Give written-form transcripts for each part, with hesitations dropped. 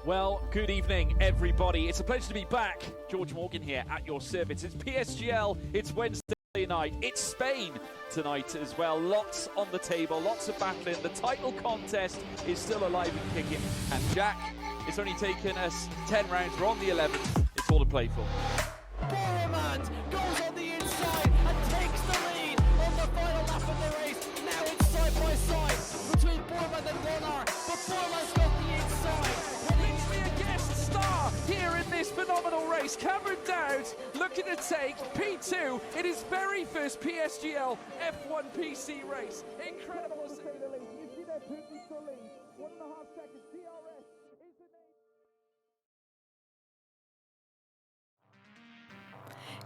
Well, good evening, everybody. It's a pleasure to be back. George Morgan here at your service. It's PSGL. It's Wednesday night. It's Spain tonight as well. Lots on the table, lots of battling. The title contest is still alive and kicking. And Jack, it's only taken us 10 rounds. We're on the 11th. It's all to play for. Boromant goes on the inside and takes the lead on the final lap of the race. Now it's side by side between Boromant and Warner, but Boromant's got the inside. Brings me a guest star here in this phenomenal race. Cameron Dowd looking to take P2 in his very first PSGL F1 PC race. Incredible to say the least. You see that Putin to lead. 1.5 seconds. DRS is the name.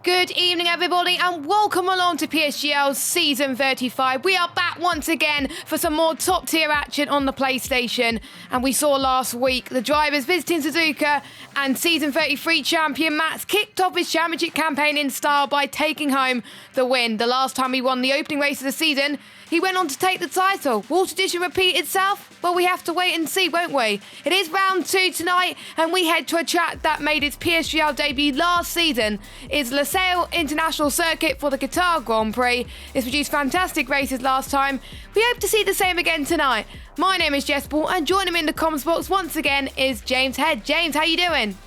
Good evening, everybody, and welcome along to PSGL Season 35. We are back once again for some more top-tier action on the PlayStation. And we saw last week the drivers visiting Suzuka, and Season 33 champion Max kicked off his championship campaign in style by taking home the win. The last time he won the opening race of the season, he went on to take the title. Will tradition repeat itself? Well, we have to wait and see, won't we? It is round 2 tonight, and we head to a track that made its PSGL debut last season. It's Lusail International Circuit for the Qatar Grand Prix. It's produced fantastic races last time. We hope to see the same again tonight. My name is Jess Ball, and joining me in the comms box once again is James Head. James, how you doing?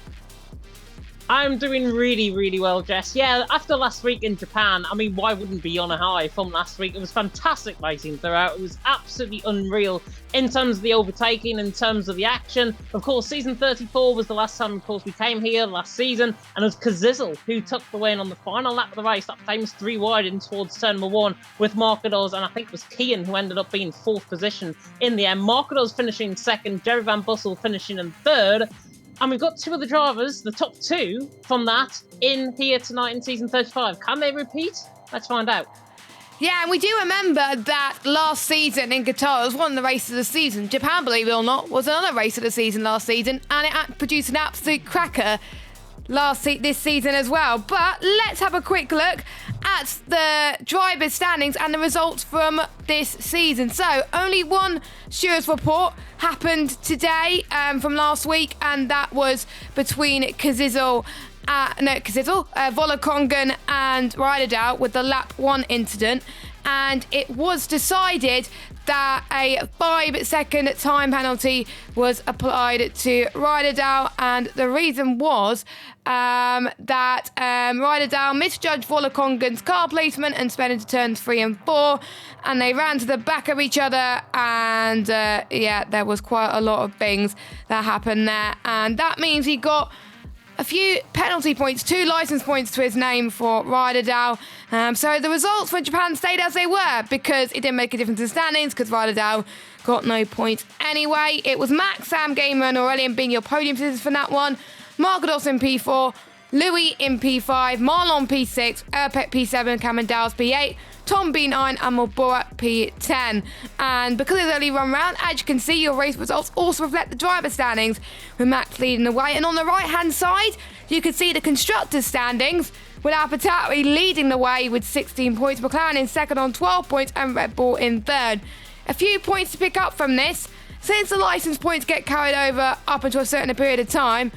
I'm doing really well, Jess. Yeah, after last week in Japan, I mean, why wouldn't be on a high from last week? It was fantastic racing throughout. It was absolutely unreal in terms of the overtaking, in terms of the action. Of course, Season 34 was the last time, of course, we came here last season, and it was Kazizel who took the win on the final lap of the race, that famous 3 wide in towards turn number 1 with Marcados, and I think it was Kian who ended up being 4th position in the end. Marcados finishing 2nd, Jerry Van Bussel finishing in 3rd. And we've got 2 of the drivers, the top 2 from that, in here tonight in Season 35. Can they repeat? Let's find out. Yeah, and we do remember that last season in Qatar was one of the races of the season. Japan, believe it or not, was another race of the season last season, and it produced an absolute cracker this season as well. But let's have a quick look at the drivers' standings and the results from this season. So only one Stewards report happened today from last week, and that was between Volakongan and Ryderdale with the lap 1 incident, and it was decided that a 5-second time penalty was applied to Ryderdale, and the reason was that Ryderdale misjudged Volakongan's car placement and sped into turns 3 and 4, and they ran to the back of each other, and there was quite a lot of things that happened there, and that means he got a few penalty points, 2 licence points to his name for Ryderdale. So the results for Japan stayed as they were because it didn't make a difference in standings because Ryderdale got no points anyway. It was Max, Sam Gamer and Aurelian being your podium positions for that one. Marcados in P4, Louis in P5, Marlon P6, Erpek P7, Cameron Dowles P8, Tom B9 and Mulbora P10. And because it's only one round, as you can see, your race results also reflect the driver standings, with Max leading the way. And on the right-hand side, you can see the constructors' standings, with Alphatari leading the way with 16 points, McLaren in 2nd on 12 points, and Red Bull in 3rd. A few points to pick up from this. Since the licence points get carried over up until a certain period of time,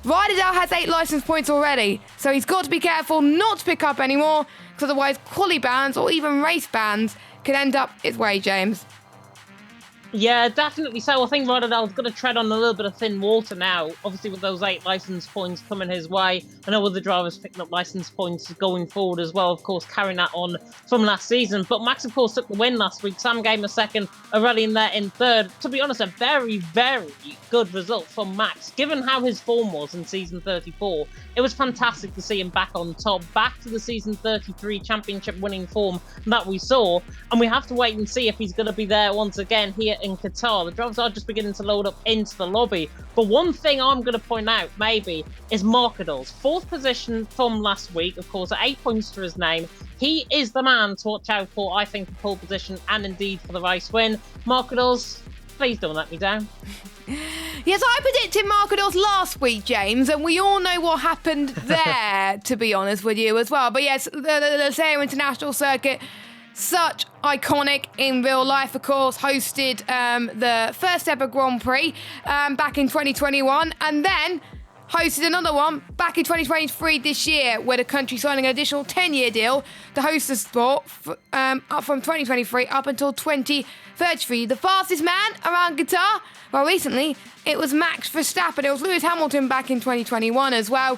Ryderdale has 8 licence points already, so he's got to be careful not to pick up any more, because otherwise quali bans or even race bans can end up his way, James. Yeah, definitely so. I think Ryderdale's going to tread on a little bit of thin water now, obviously with those 8 licence points coming his way. I know other drivers picking up licence points going forward as well, of course, carrying that on from last season. But Max, of course, took the win last week. Sam Gamer 2nd, Aurelian there in 3rd. To be honest, a very good result from Max, given how his form was in Season 34. It was fantastic to see him back on top, back to the Season 33 championship winning form that we saw. And we have to wait and see if he's going to be there once again here in Qatar. The drivers are just beginning to load up into the lobby. But one thing I'm going to point out, maybe, is Marcados. 4th position from last week, of course, at 8 points to his name. He is the man to watch out for, I think, for pole position and indeed for the race win. Marcados, please don't let me down. Yes, I predicted Marcados last week, James, and we all know what happened there, to be honest with you as well. But yes, the Lusail International Circuit such iconic in real life, of course, hosted the first ever Grand Prix back in 2021, and then hosted another one back in 2023 this year, where the country signing an additional 10-year deal to host the sport up from 2023 up until 2033. The fastest man around Qatar? Well, recently, it was Max Verstappen. It was Lewis Hamilton back in 2021 as well.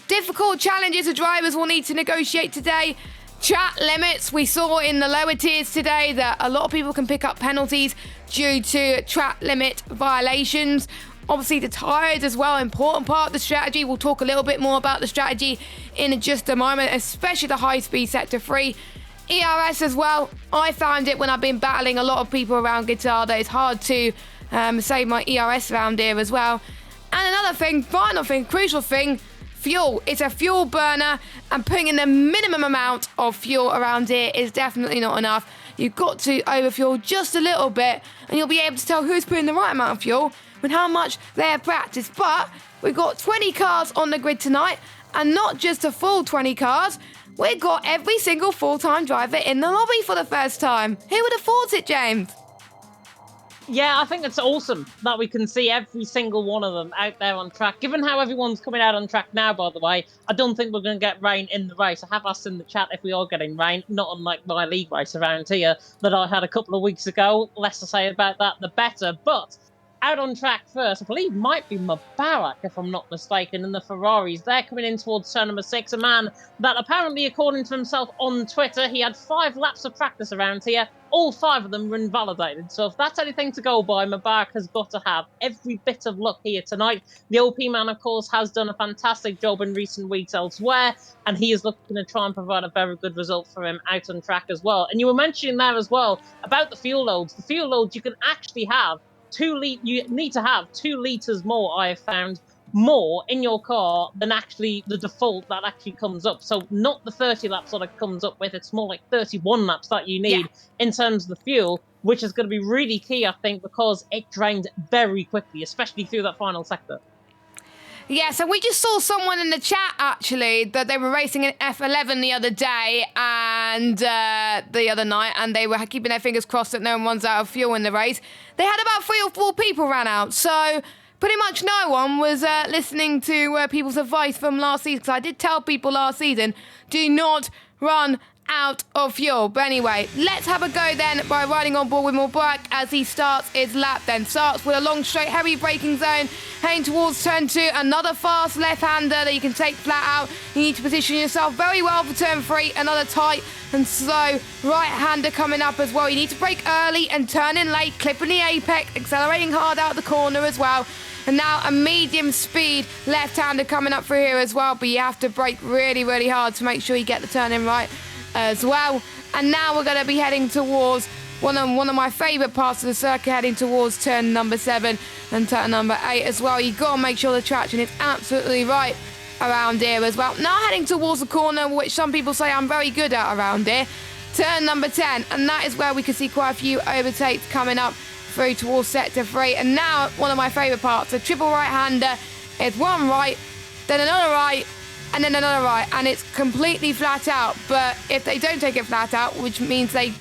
Difficult challenges the drivers will need to negotiate today. Chat limits, we saw in the lower tiers today that a lot of people can pick up penalties due to track limit violations. Obviously, the tyres as well, important part of the strategy. We'll talk a little bit more about the strategy in just a moment, especially the high-speed Sector 3. ERS as well. I found it when I've been battling a lot of people around Qatar that it's hard to save my ERS around here as well. And another thing, final thing, crucial thing, fuel. It's a fuel burner, and putting in the minimum amount of fuel around here is definitely not enough. You've got to overfuel just a little bit, and you'll be able to tell who's putting the right amount of fuel with how much they have practiced. But we've got 20 cars on the grid tonight, and not just a full 20 cars. We've got every single full-time driver in the lobby for the first time. Who would have thought it, James? Yeah, I think it's awesome that we can see every single one of them out there on track. Given how everyone's coming out on track now, by the way, I don't think we're going to get rain in the race. I have asked in the chat if we are getting rain, not unlike my league race around here that I had a couple of weeks ago. Less to say about that, the better. But out on track first, I believe might be Mubarak, if I'm not mistaken, and the Ferraris. They're coming in towards turn number 6, a man that apparently, according to himself on Twitter, he had 5 laps of practice around here. All 5 of them were invalidated. So if that's anything to go by, Mubarak has got to have every bit of luck here tonight. The OP man, of course, has done a fantastic job in recent weeks elsewhere, and he is looking to try and provide a very good result for him out on track as well. And you were mentioning there as well about the fuel loads. The fuel loads, you can actually have you need to have 2 litres more, I have found, more in your car than actually the default that actually comes up. So not the 30 laps that it comes up with, it's more like 31 laps that you need in terms of the fuel, which is going to be really key, I think, because it drained very quickly, especially through that final sector. Yeah, so we just saw someone in the chat, actually, that they were racing in F11 the other day and the other night, and they were keeping their fingers crossed that no one runs out of fuel in the race. They had about 3 or 4 people ran out, so pretty much no one was listening to people's advice from last season, because I did tell people last season, do not run out of fuel. But anyway, let's have a go then by riding on board with Mubarak as he starts his lap then. Starts with a long straight heavy braking zone, heading towards turn 2, another fast left-hander that you can take flat out. You need to position yourself very well for turn 3, another tight and slow right-hander coming up as well. You need to brake early and turn in late, clipping the apex, accelerating hard out the corner as well. And now a medium speed left-hander coming up through here as well, but you have to brake really, really hard to make sure you get the turn in right as well. And now we're going to be heading towards one of my favourite parts of the circuit, heading towards turn number 7 and turn number 8 as well. You've got to make sure the traction is absolutely right around here as well. Now heading towards the corner, which some people say I'm very good at around here. Turn number 10, and that is where we can see quite a few overtakes coming up through towards sector 3. And now one of my favourite parts, a triple right-hander. It's one right, then another right, and then another right, and it's completely flat out. But if they don't take it flat out, which means they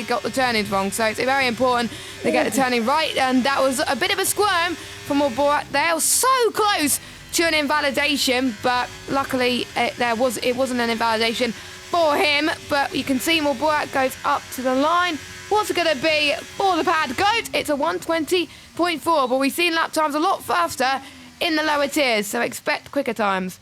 got the turnings wrong, so it's very important they get the turning right. And that was a bit of a squirm from Mubarak. They were so close to an invalidation, but luckily it wasn't an invalidation for him. But you can see Mubarak goes up to the line. What's it going to be for the pad goat? It's a 1:20.4, but we've seen lap times a lot faster in the lower tiers, so expect quicker times.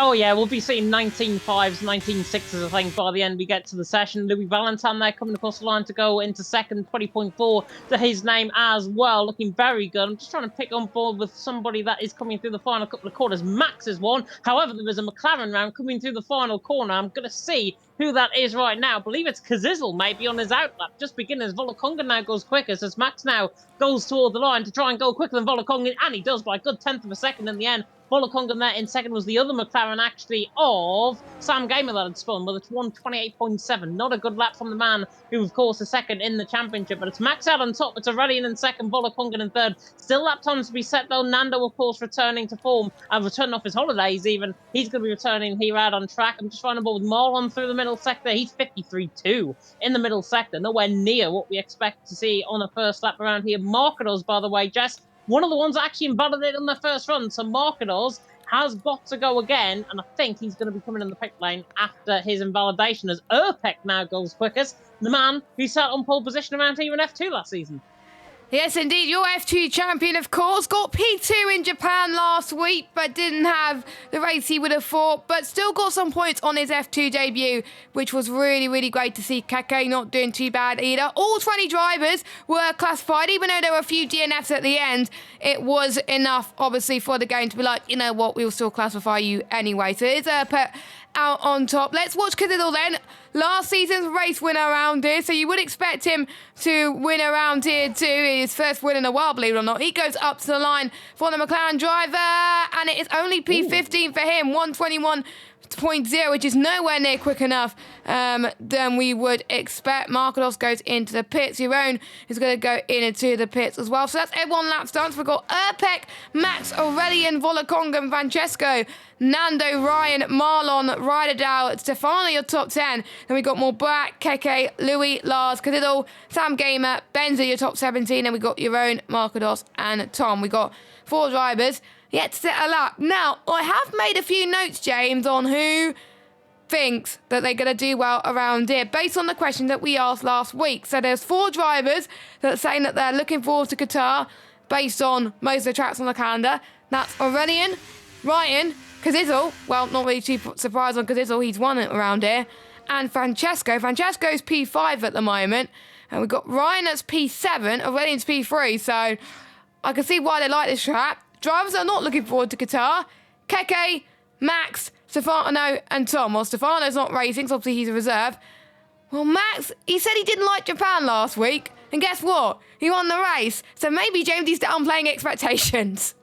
Oh yeah, we'll be seeing 19.5s, 19.6s, I think, by the end we get to the session. Louis Valentin there coming across the line to go into second, 20.4 to his name as well, looking very good. I'm just trying to pick on board with somebody that is coming through the final couple of corners. Max is one. However, there is a McLaren round coming through the final corner. I'm going to see who that is right now. I believe it's Kazizel maybe on his outlap. Just beginners. Volokonga now goes quicker, as Max now goes toward the line to try and go quicker than Volokonga, and he does by a good 1/10 of a second in the end. Volokonga there in second was the other McLaren, actually, of Sam Gamer that had spun, but it's 1:28.7. Not a good lap from the man who, of course, is second in the championship, but it's Max out on top. It's Aurelian in second, Volokonga in third. Still lap times to be set, though. Nando, of course, returning to form and returning off his holidays, even. He's going to be returning here out on track. I'm just finding a ball with Marlon through the middle middle sector. He's 53.2 in the middle sector, nowhere near what we expect to see on a first lap around here. Marketos, by the way, Jess, one of the ones actually invalidated on their first run, so Marketos has got to go again, and I think he's going to be coming in the pit lane after his invalidation, as Erpek now goes quickest, the man who sat on pole position around here in F2 last season. Yes, indeed. Your F2 champion, of course, got P2 in Japan last week, but didn't have the race he would have thought, but still got some points on his F2 debut, which was really, really great to see. Keke not doing too bad either. All 20 drivers were classified, even though there were a few DNFs at the end. It was enough, obviously, for the game to be like, you know what, we'll still classify you anyway. So it's out on top. Let's watch Kadidal then. Last season's race winner around here, so you would expect him to win around here too. His first win in a while, believe it or not. He goes up to the line for the McLaren driver, and it is only P15 for him, 121.0, which is nowhere near quick enough than we would expect. Marketos goes into the pits. Jeroen is going to go into the pits as well. So that's everyone lap starts. We've got Erpek, Max, Aurelian, Volakonga, Francesco, Nando, Ryan, Marlon, Ryderdale, Stefano, your top 10. Then we got more Black, Keke, Louis, Lars, Kadidal, Sam Gamer, Benza, your top 17. Then we got Jeroen, Marketos, and Tom. We got 4 drivers yet to set a lap. Now, I have made a few notes, James, on who thinks that they're going to do well around here based on the question that we asked last week. So there's 4 drivers that are saying that they're looking forward to Qatar based on most of the tracks on the calendar. That's Aurelian, Ryan, Cazizzel, well, not really too surprised on Cazizzel, he's won it around here, and Francesco. Francesco's P5 at the moment, and we've got Ryan that's P7, Aurelian's P3, so I can see why they like this track. Drivers are not looking forward to Qatar. Keke, Max, Stefano, and Tom. Well, Stefano's not racing, so obviously he's a reserve. Well, Max, he said he didn't like Japan last week, and guess what? He won the race, so maybe James is downplaying expectations.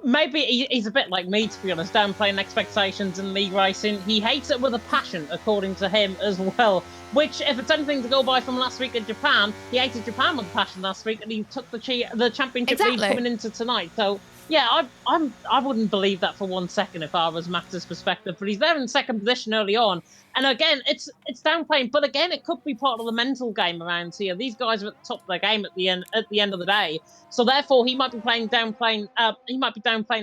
Maybe he's a bit like me, to be honest, downplaying expectations in league racing. He hates it with a passion, according to him as well. Which, if it's anything to go by from last week in Japan, he hated Japan with a passion last week, and he took the championship lead coming into tonight. So, yeah, I wouldn't believe that for 1 second if I was Max's perspective. But he's there in second position early on, and again, it's downplaying. But again, it could be part of the mental game around here. These guys are at the top of their game at the end of the day. So therefore, he might be downplaying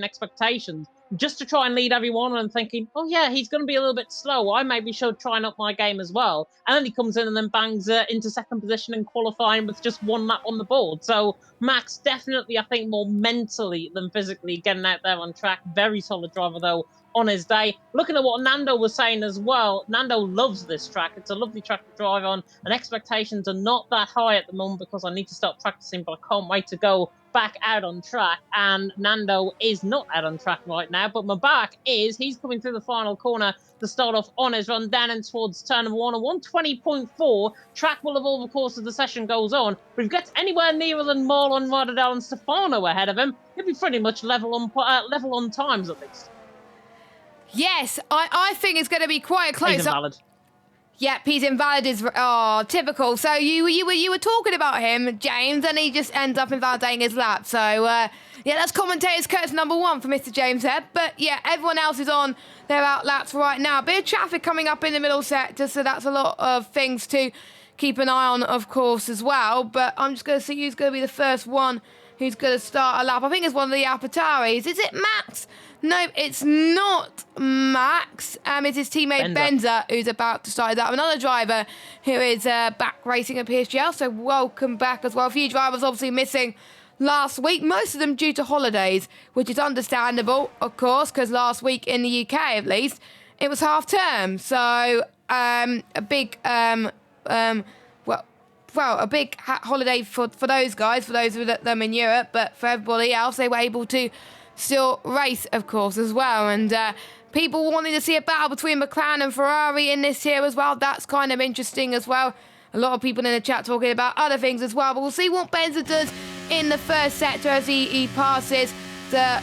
expectations just to try and lead everyone and thinking, oh yeah, he's going to be a little bit slow. I maybe should try and up my game as well. And then he comes in and then bangs into second position in qualifying with just 1 lap on the board. So Max definitely, I think, more mentally than physically getting out there on track. Very solid driver though on his day. Looking at what Nando was saying as well, Nando loves this track. It's a lovely track to drive on, and expectations are not that high at the moment because I need to start practicing, but I can't wait to go back out on track. And Nando is not out on track right now, but Mabak is. He's coming through the final corner to start off on his run down and towards turn number 1. A 120.4. Track will evolve, of course, as the session goes on. But if he gets anywhere nearer than Marlon, Ryderdale, and Stefano ahead of him, he'll be pretty much level on times at least. Yes, I think it's going to be quite close. He's invalid. Yep, he's invalid is typical. So you were talking about him, James, and he just ends up invalidating his lap. So yeah, that's commentator's curse number 1 for Mr. James there. But yeah, everyone else is on their out laps right now. A bit of traffic coming up in the middle sector, so that's a lot of things to keep an eye on, of course, as well. But I'm just going to see who's going to be the first one who's going to start a lap. I think it's one of the Apataris. Is it Max? No, it's not Max. It's his teammate Benza who's about to start that. Another driver who is back racing at PSGL, so welcome back as well. A few drivers obviously missing last week, most of them due to holidays, which is understandable, of course, because last week in the UK, at least, it was half term. So a big a big holiday for those guys, for those of them in Europe, but for everybody else, they were able to still race, of course, as well. And people wanting to see a battle between McLaren and Ferrari in this here as well. That's kind of interesting as well. A lot of people in the chat talking about other things as well. But we'll see what Benza does in the first sector as he passes the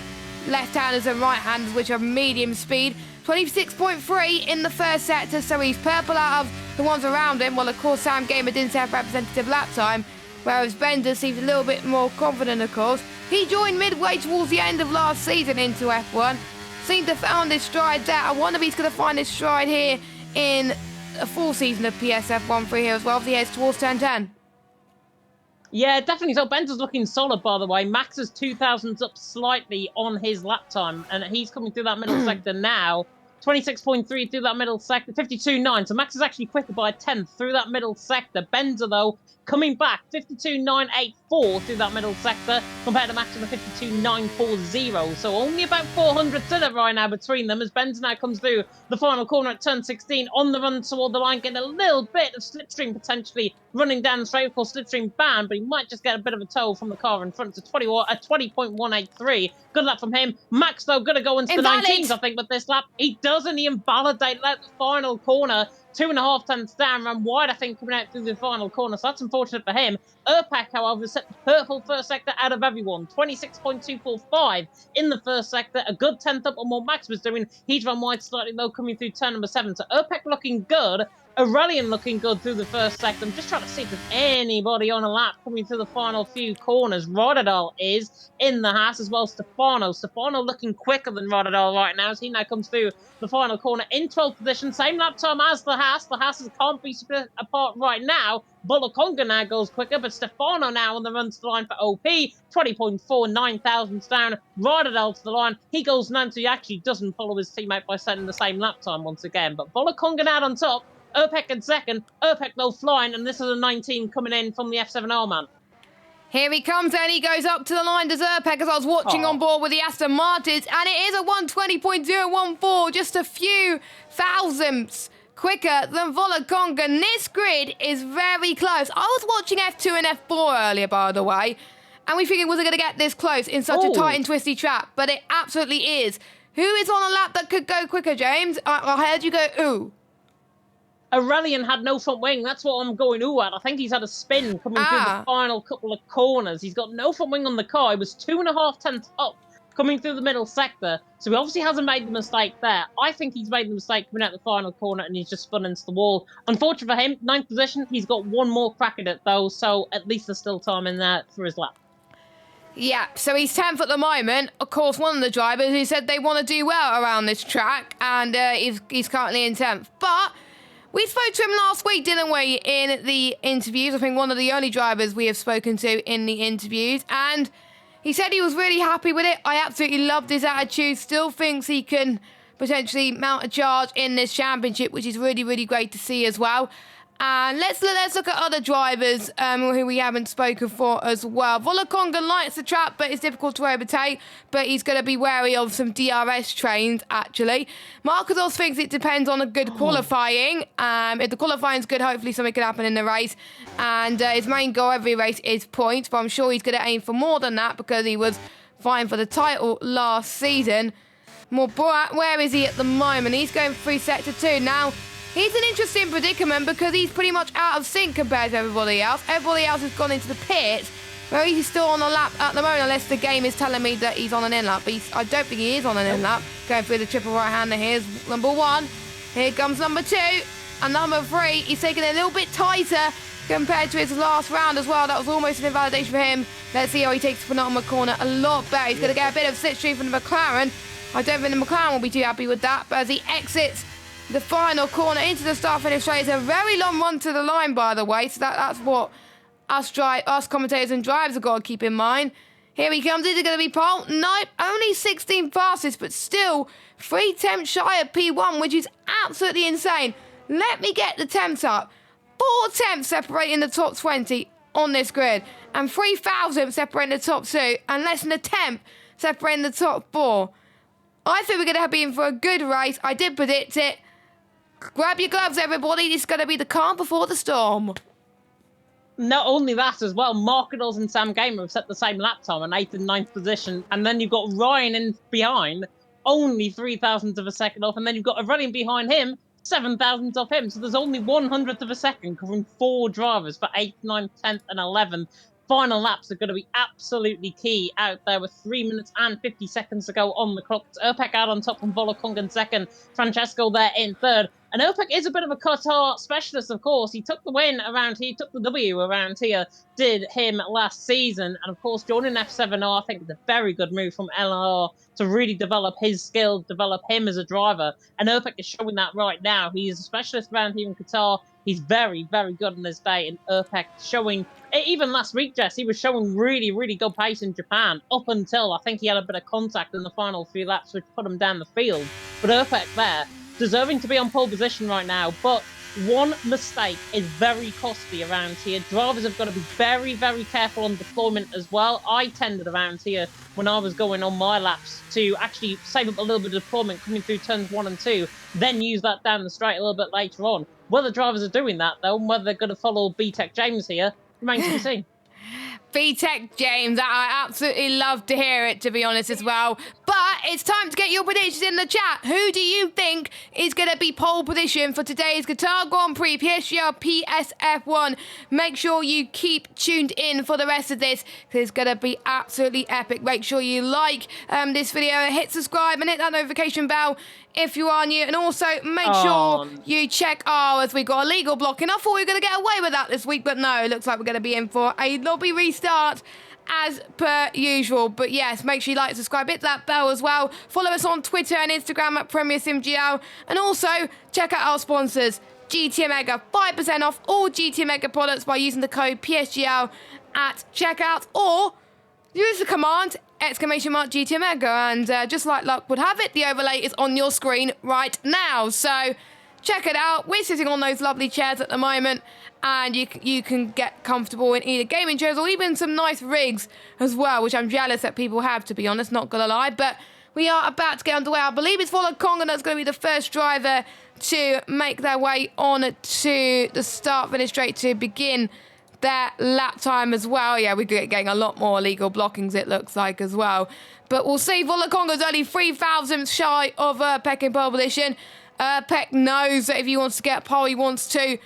left-handers and right-handers, which are medium speed. 26.3 in the first sector, so he's purple out of the ones around him. Well, of course, Sam Gamer didn't have representative lap time, whereas Bender seems a little bit more confident, of course. He joined midway towards the end of last season into F1. Seemed to have found his stride there. I wonder if he's going to find his stride here in a full season of PSF 1-3 here as well, as he heads towards 10-10. Yeah, definitely. So Ben's looking solid, by the way. Max is 2,000s up slightly on his lap time, and he's coming through that middle sector now. 26.3 through that middle sector, 52.9. So Max is actually quicker by a tenth through that middle sector. Benza, though, coming back, 52.984 through that middle sector, compared to Max with a 52.940. So only about 400 to it right now between them, as Benza now comes through the final corner at turn 16, on the run toward the line, getting a little bit of slipstream potentially running down the straight, of course, slipstream ban, but he might just get a bit of a tow from the car in front to 20.183. Good lap from him. Max, though, going to go into the 19s, I think, but this lap, he doesn't. He invalidated out the final corner. 2.5 tenths down, ran wide, I think, coming out through the final corner, so that's unfortunate for him. Erpak, however, set the purple first sector out of everyone. 26.245 in the first sector, a good 10th up on what Max was doing. He's run wide slightly low, coming through turn number 7. So Erpak looking good. Aurelian looking good through the first sector. I'm just trying to see if there's anybody on a lap coming through the final few corners. Rodadal is in the Haas, as well as Stefano. Stefano looking quicker than Rodadal right now, as he now comes through the final corner in 12th position. Same lap time as the Haas. The Haas can't be split apart right now. Bulaconga now goes quicker, but Stefano now on the run to the line for OP. 20.49 thousandths down. Rodadal to the line. He goes 9, so he actually doesn't follow his teammate by setting the same lap time once again. But Bulaconga now on top. Erpak in second. Erpak, though, flying, and this is a 19 coming in from the F7R man. Here he comes, and he goes up to the line, does Erpak, as I was watching on board with the Aston Martins, and it is a 120.014, just a few thousandths quicker than Volakonga. And this grid is very close. I was watching F2 and F4 earlier, by the way, and we figured, was it going to get this close in such a tight and twisty track? But it absolutely is. Who is on a lap that could go quicker, James? I heard you go, ooh. Aurelian had no front wing. That's what I'm going ooh at. I think he's had a spin coming through the final couple of corners. He's got no front wing on the car. He was 2.5 tenths up coming through the middle sector. So he obviously hasn't made the mistake there. I think he's made the mistake coming out the final corner, and he's just spun into the wall. Unfortunate for him, 9th position. He's got one more crack at it, though, so at least there's still time in there for his lap. Yeah, so he's 10th at the moment. Of course, one of the drivers who said they want to do well around this track, and he's currently in 10th. But we spoke to him last week, didn't we, in the interviews? I think one of the only drivers we have spoken to in the interviews. And he said he was really happy with it. I absolutely loved his attitude. Still thinks he can potentially mount a charge in this championship, which is really, really great to see as well. And let's look at other drivers who we haven't spoken for as well. Volakonga likes the track, but it's difficult to overtake. But he's going to be wary of some DRS trains, actually. Marcos thinks it depends on a good qualifying. If the qualifying's good, hopefully something could happen in the race. And his main goal every race is points. But I'm sure he's going to aim for more than that, because he was vying for the title last season. Borat, where is he at the moment? He's going through Sector 2. Now, he's an interesting predicament, because he's pretty much out of sync compared to everybody else. Everybody else has gone into the pits, where he's still on a lap at the moment, unless the game is telling me that he's on an in-lap. But I don't think he is on an in-lap. Going through the triple right-hander. Here's number 1. Here comes number 2. And number 3, he's taking it a little bit tighter compared to his last round as well. That was almost an invalidation for him. Let's see how he takes the penultimate corner a lot better. He's going to get a bit of slipstream from the McLaren. I don't think the McLaren will be too happy with that. But as he exits the final corner into the start-finish straight, it's a very long run to the line, by the way. So that's what us commentators and drivers have got to keep in mind. Here he comes. Is it going to be pole? Nope. Only 16 fastest, but still 3 tenths shy of P1, which is absolutely insane. Let me get the temps up. 4 tenths separating the top 20 on this grid, and 3 thousandths separating the top 2, and less than a tenth separating the top 4. I think we're going to be in for a good race. I did predict it. Grab your gloves, everybody. It's going to be the calm before the storm. Not only that as well, Markadals and Sam Gamer have set the same lap time in 8th and 9th position, and then you've got Ryan in behind, only 3 thousandths of a second off, and then you've got Aurelian behind him, 7 thousandths off him. So there's only 100th of a second covering 4 drivers for 8th, 9th, 10th, and 11th. Final laps are going to be absolutely key out there with 3 minutes and 50 seconds to go on the clock. It's Erpak out on top from Volakonga in second. Francesco there in third. And Opek is a bit of a Qatar specialist, of course. He took the win around here, took the W around here, did him last season. And of course, joining F7R, I think is a very good move from LR to really develop his skill, develop him as a driver. And Opek is showing that right now. He is a specialist around here in Qatar. He's very, very good on this day. And Opek showing, even last week, Jess, he was showing really, really good pace in Japan up until I think he had a bit of contact in the final few laps, which put him down the field. But Opek there, deserving to be on pole position right now, but one mistake is very costly around here. Drivers have got to be very, very careful on deployment as well. I tended around here when I was going on my laps to actually save up a little bit of deployment coming through turns 1 and 2, then use that down the straight a little bit later on. Whether drivers are doing that, though, and whether they're going to follow B-Tech James here, remains to be seen. VTech James, I absolutely love to hear it, to be honest, as well. But it's time to get your predictions in the chat. Who do you think is going to be pole position for today's Qatar Grand Prix PSGL PSF1? Make sure you keep tuned in for the rest of this, because it's going to be absolutely epic. Make sure you like this video, hit subscribe and hit that notification bell if you are new, and also make sure you check as we got a legal blocking. I thought we were going to get away with that this week, but no, it looks like we're going to be in for a lobby restart as per usual. But yes, make sure you like, subscribe, hit that bell as well. Follow us on Twitter and Instagram at PremierSimGL, and also check out our sponsors, GT Mega, 5% off all GT Mega products by using the code PSGL at checkout, or use the command !GT Mega, and just like luck would have it, the overlay is on your screen right now. So check it out. We're sitting on those lovely chairs at the moment, and you can get comfortable in either gaming chairs or even some nice rigs as well, which I'm jealous that people have, to be honest, not gonna lie. But we are about to get underway. I believe it's Volokonga that's going to be the first driver to make their way on to the start finish straight to begin their lap time as well. Yeah, we're getting a lot more illegal blockings, it looks like, as well. But we'll see. Volokonga's only 3,000 shy of Peck in pole position. Peck knows that if he wants to get pole, he wants to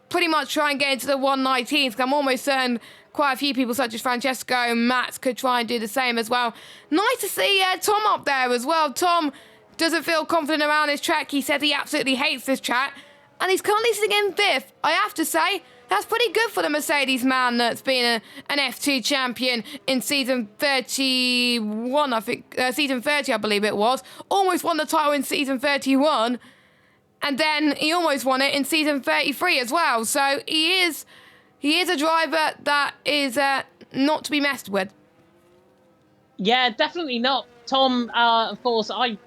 pretty much try and get into the 119s, because I'm almost certain quite a few people such as Francesco and Matt could try and do the same as well. Nice to see Tom up there as well. Tom doesn't feel confident around this track. He said he absolutely hates this track, and he's currently sitting in 5th. I have to say, that's pretty good for the Mercedes man that's been an F2 champion in season 31, I think. Season 30, I believe it was. Almost won the title in season 31. And then he almost won it in season 33 as well. So he is a driver that is not to be messed with. Yeah, definitely not. Tom, of course, I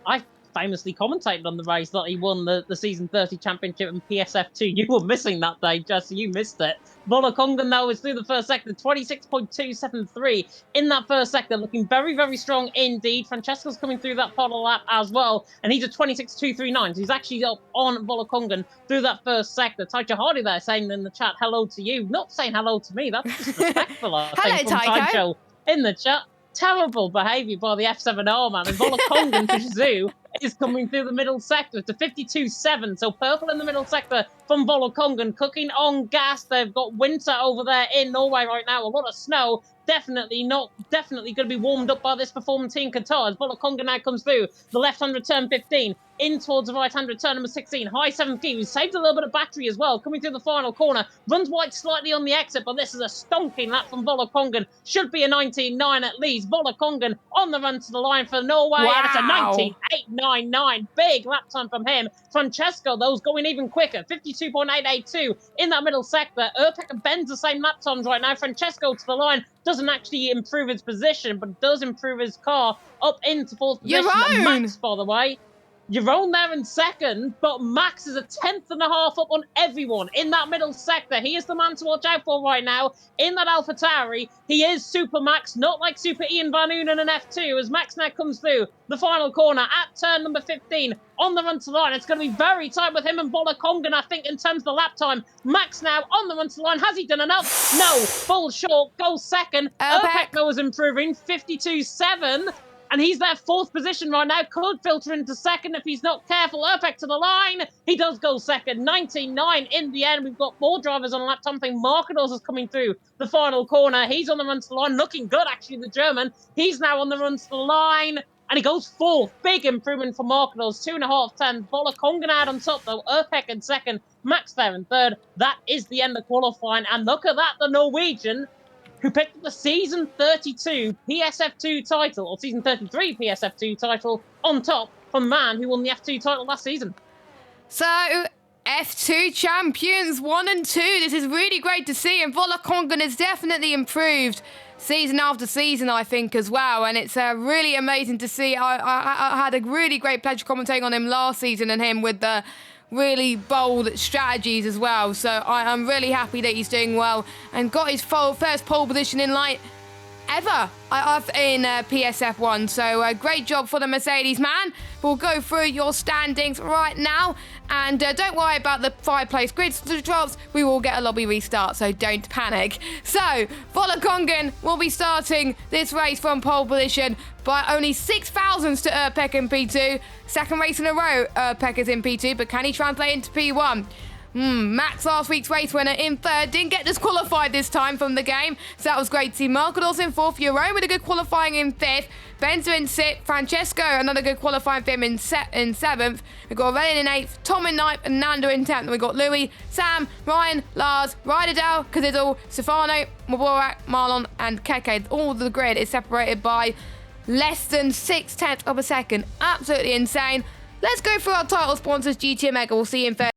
famously commentated on the race that he won the season 30 championship in PSF2. You were missing that day, Jess, you missed it. Volokonga, though, is through the first sector, 26.273 in that first sector, looking very, very strong indeed. Francesco's coming through that part of the lap as well, and he's at 26.239, so he's actually up on Volokonga through that first sector. Taika Hardy there saying in the chat, hello to you. Not saying hello to me, that's disrespectful, I think, from Taika in the chat. Terrible behaviour by the F7R man, and Volokonga to Zoo is coming through the middle sector to 52.7. So purple in the middle sector from Volokonga, cooking on gas. They've got winter over there in Norway right now, a lot of snow. Definitely going to be warmed up by this performance team Qatar as Volokonga now comes through the left-hand turn 15 in towards the right-hand turn number 16. High 7th gear. He's saved a little bit of battery as well. Coming through the final corner. Runs wide slightly on the exit, but this is a stonking lap from Volokonga. Should be a 19.9 at least. Volokonga on the run to the line for Norway. Wow. And it's a 19.899. Big lap time from him. Francesco, those going even quicker. 52.882 in that middle sector. Opek bends the same lap times right now. Francesco to the line. Doesn't actually improve his position, but does improve his car up into fourth position. Max, by the way, Jeroen there in second, but Max is a 10.5 up on everyone in that middle sector. He is the man to watch out for right now in that AlphaTauri. He is Super Max, not like Super Ian Van Unen and F2, as Max now comes through the final corner at turn number 15 on the run to the line. It's going to be very tight with him and Volokonga, I think, in terms of the lap time. Max now on the run to the line. Has he done enough? No. Falls short. Goes second. Opek goes improving. 52.7. And he's there fourth position right now. Could filter into second if he's not careful. Opek to the line. He does go second. 19.9 in the end. We've got more drivers on lap time. I think Marcados is coming through the final corner. He's on the run to the line. Looking good, actually, the German. He's now on the run to the line. and he goes fourth. Big improvement for Markenos, 2.5 10. Volakongan out on top, though. Erpek in second, Max there in third. That is the end of qualifying, and look at that, the Norwegian, who picked up the Season 32 PSF2 title, or Season 33 PSF2 title, on top from the man who won the F2 title last season. So, F2 champions 1 and 2. This is really great to see, and Volakongan has definitely improved season after season, I think, as well, and it's really amazing to see. I had a really great pleasure commentating on him last season, and him with the really bold strategies as well. So I'm really happy that he's doing well and got his first pole position in light ever in PSF1. So great job for the Mercedes man. We'll go through your standings right now, and don't worry about the 5-place grid drops. We will get a lobby restart, so don't panic. So Volakongan will be starting this race from pole position by only 6 thousandths to Erpek in P2. Second race in a row, Erpek is in P2, but can he translate into P1? Max, last week's race winner, in third, didn't get disqualified this time from the game, so that was great to see. Markenos in fourth, Jerome with a good qualifying in fifth, Benza in sixth, Francesco another good qualifying for him in seventh. We've got Aurelian in eighth, Tom in ninth, and Nando in 10th. We've got Louis, Sam, Ryan, Lars, Ryderdale, Kazidal, Stefano, Maborak, Marlon, and Keke. All the grid is separated by less than 0.6 of a second. Absolutely insane. Let's go through our title sponsors, GT Omega. We'll see you in third.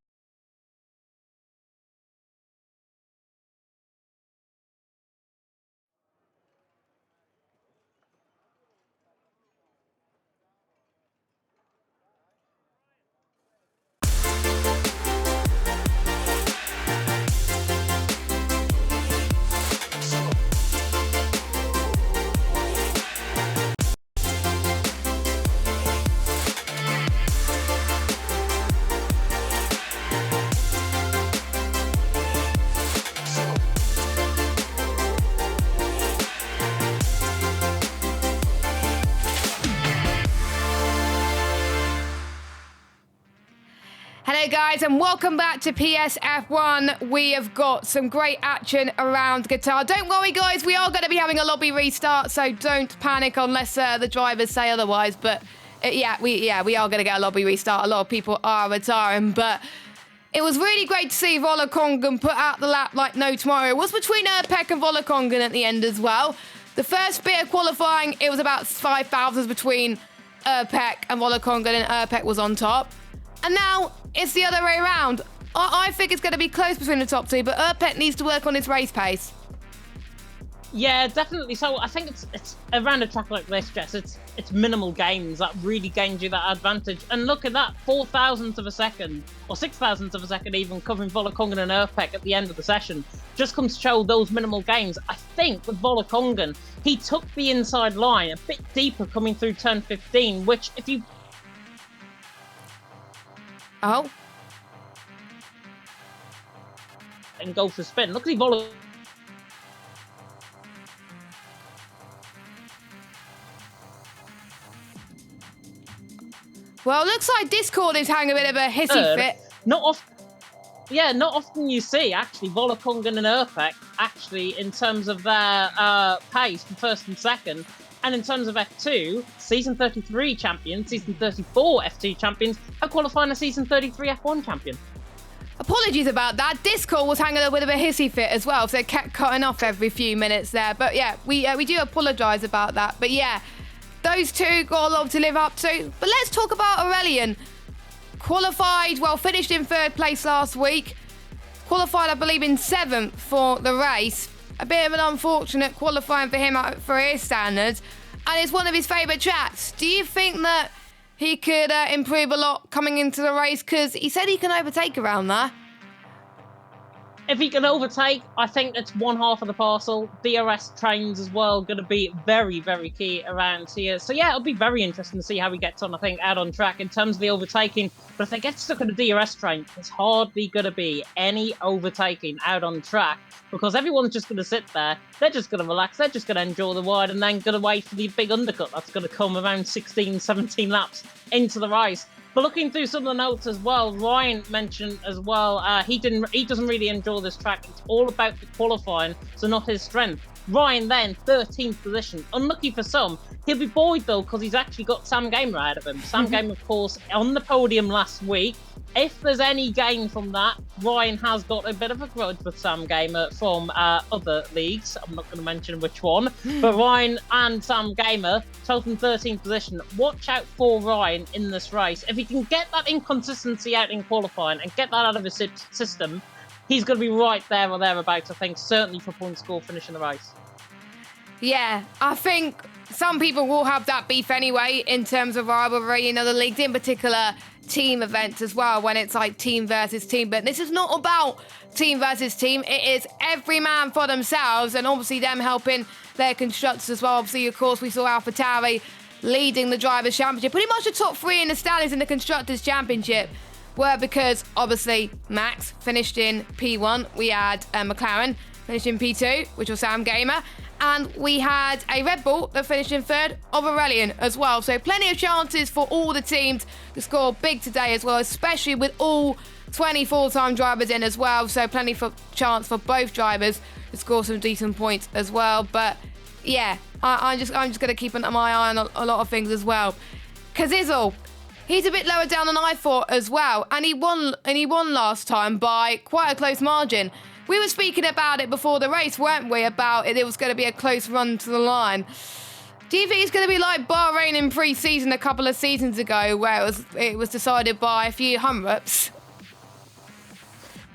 Hello guys, and welcome back to PSF1. We have got some great action around Qatar. Don't worry guys, we are going to be having a lobby restart, so don't panic unless the drivers say otherwise. But yeah, we are going to get a lobby restart. A lot of people are retiring, but it was really great to see Volakongan put out the lap like no tomorrow. It was between Erpek and Volakongan at the end as well. The first bit of qualifying, it was about 5 thousandths between Erpek and Volakongan, and Erpek was on top. And now it's the other way around. I think it's going to be close between the top two, but Erpek needs to work on his race pace. Yeah, definitely. So I think it's around a track like this, Jess. It's minimal gains that really gains you that advantage. And look at that, 4 thousandths of a second, or 6 thousandths of a second even, covering Volakongan and Erpek at the end of the session. Just comes to show those minimal gains. I think with Volakongan, he took the inside line a bit deeper coming through turn 15, which if you... Oh. And go for a spin. Look at the Well, looks like Discord is having a bit of a hissy fit. Not often you see, actually, Volakongan and Erpek, actually, in terms of their pace for first and second. And in terms of F2, Season 33 champions, Season 34 F2 champions, are qualifying a Season 33 F1 champion. Apologies about that. Discord was having a bit of a hissy fit as well, so it kept cutting off every few minutes there. But yeah, we do apologise about that. But yeah, those two got a lot to live up to. But let's talk about Aurelian. Qualified, well, finished in third place last week. Qualified, I believe, in 7th for the race. A bit of an unfortunate qualifying for him for his standards. And it's one of his favourite tracks. Do you think that he could improve a lot coming into the race? Because he said he can overtake around there. If he can overtake, I think that's one half of the parcel. DRS trains as well, going to be very, very key around here. So yeah, it'll be very interesting to see how he gets on, I think, out on track in terms of the overtaking. But if they get stuck in a DRS train, there's hardly going to be any overtaking out on track, because everyone's just going to sit there. They're just going to relax. They're just going to enjoy the ride and then going to wait for the big undercut that's going to come around 16, 17 laps into the race. But looking through some of the notes as well, Ryan mentioned as well, he doesn't really enjoy this track. It's all about the qualifying, so not his strength. Ryan then 13th position. Unlucky for some. He'll be buoyed though because he's actually got Sam Gamer ahead of him. Sam Gamer, of course, on the podium last week. If there's any gain from that, Ryan has got a bit of a grudge with Sam Gamer from other leagues. I'm not going to mention which one. But Ryan and Sam Gamer, 12th and 13th position. Watch out for Ryan in this race. If he can get that inconsistency out in qualifying and get that out of his system, he's going to be right there or thereabouts, I think, certainly for point score finishing the race. Yeah, I think some people will have that beef anyway in terms of rivalry in other leagues, in particular team events as well, when it's like team versus team. But this is not about team versus team. It is every man for themselves, and obviously them helping their constructors as well. Obviously, of course, we saw AlphaTauri leading the Drivers' Championship. Pretty much the top three in the standings in the Constructors' Championship were because, obviously, Max finished in P1. We had McLaren finished in P2, which was Sam Gamer. And we had a Red Bull that finished in third of Aurelian as well. So plenty of chances for all the teams to score big today as well, especially with all 20 full-time drivers in as well. So plenty of chance for both drivers to score some decent points as well. But yeah, I'm just going to keep my eye on a lot of things as well. Kazizzle, he's a bit lower down than I thought as well. And he won last time by quite a close margin. We were speaking about it before the race, weren't we? About it was going to be a close run to the line. Do you think it's going to be like Bahrain in pre-season a couple of seasons ago, where it was decided by a few hum-ups?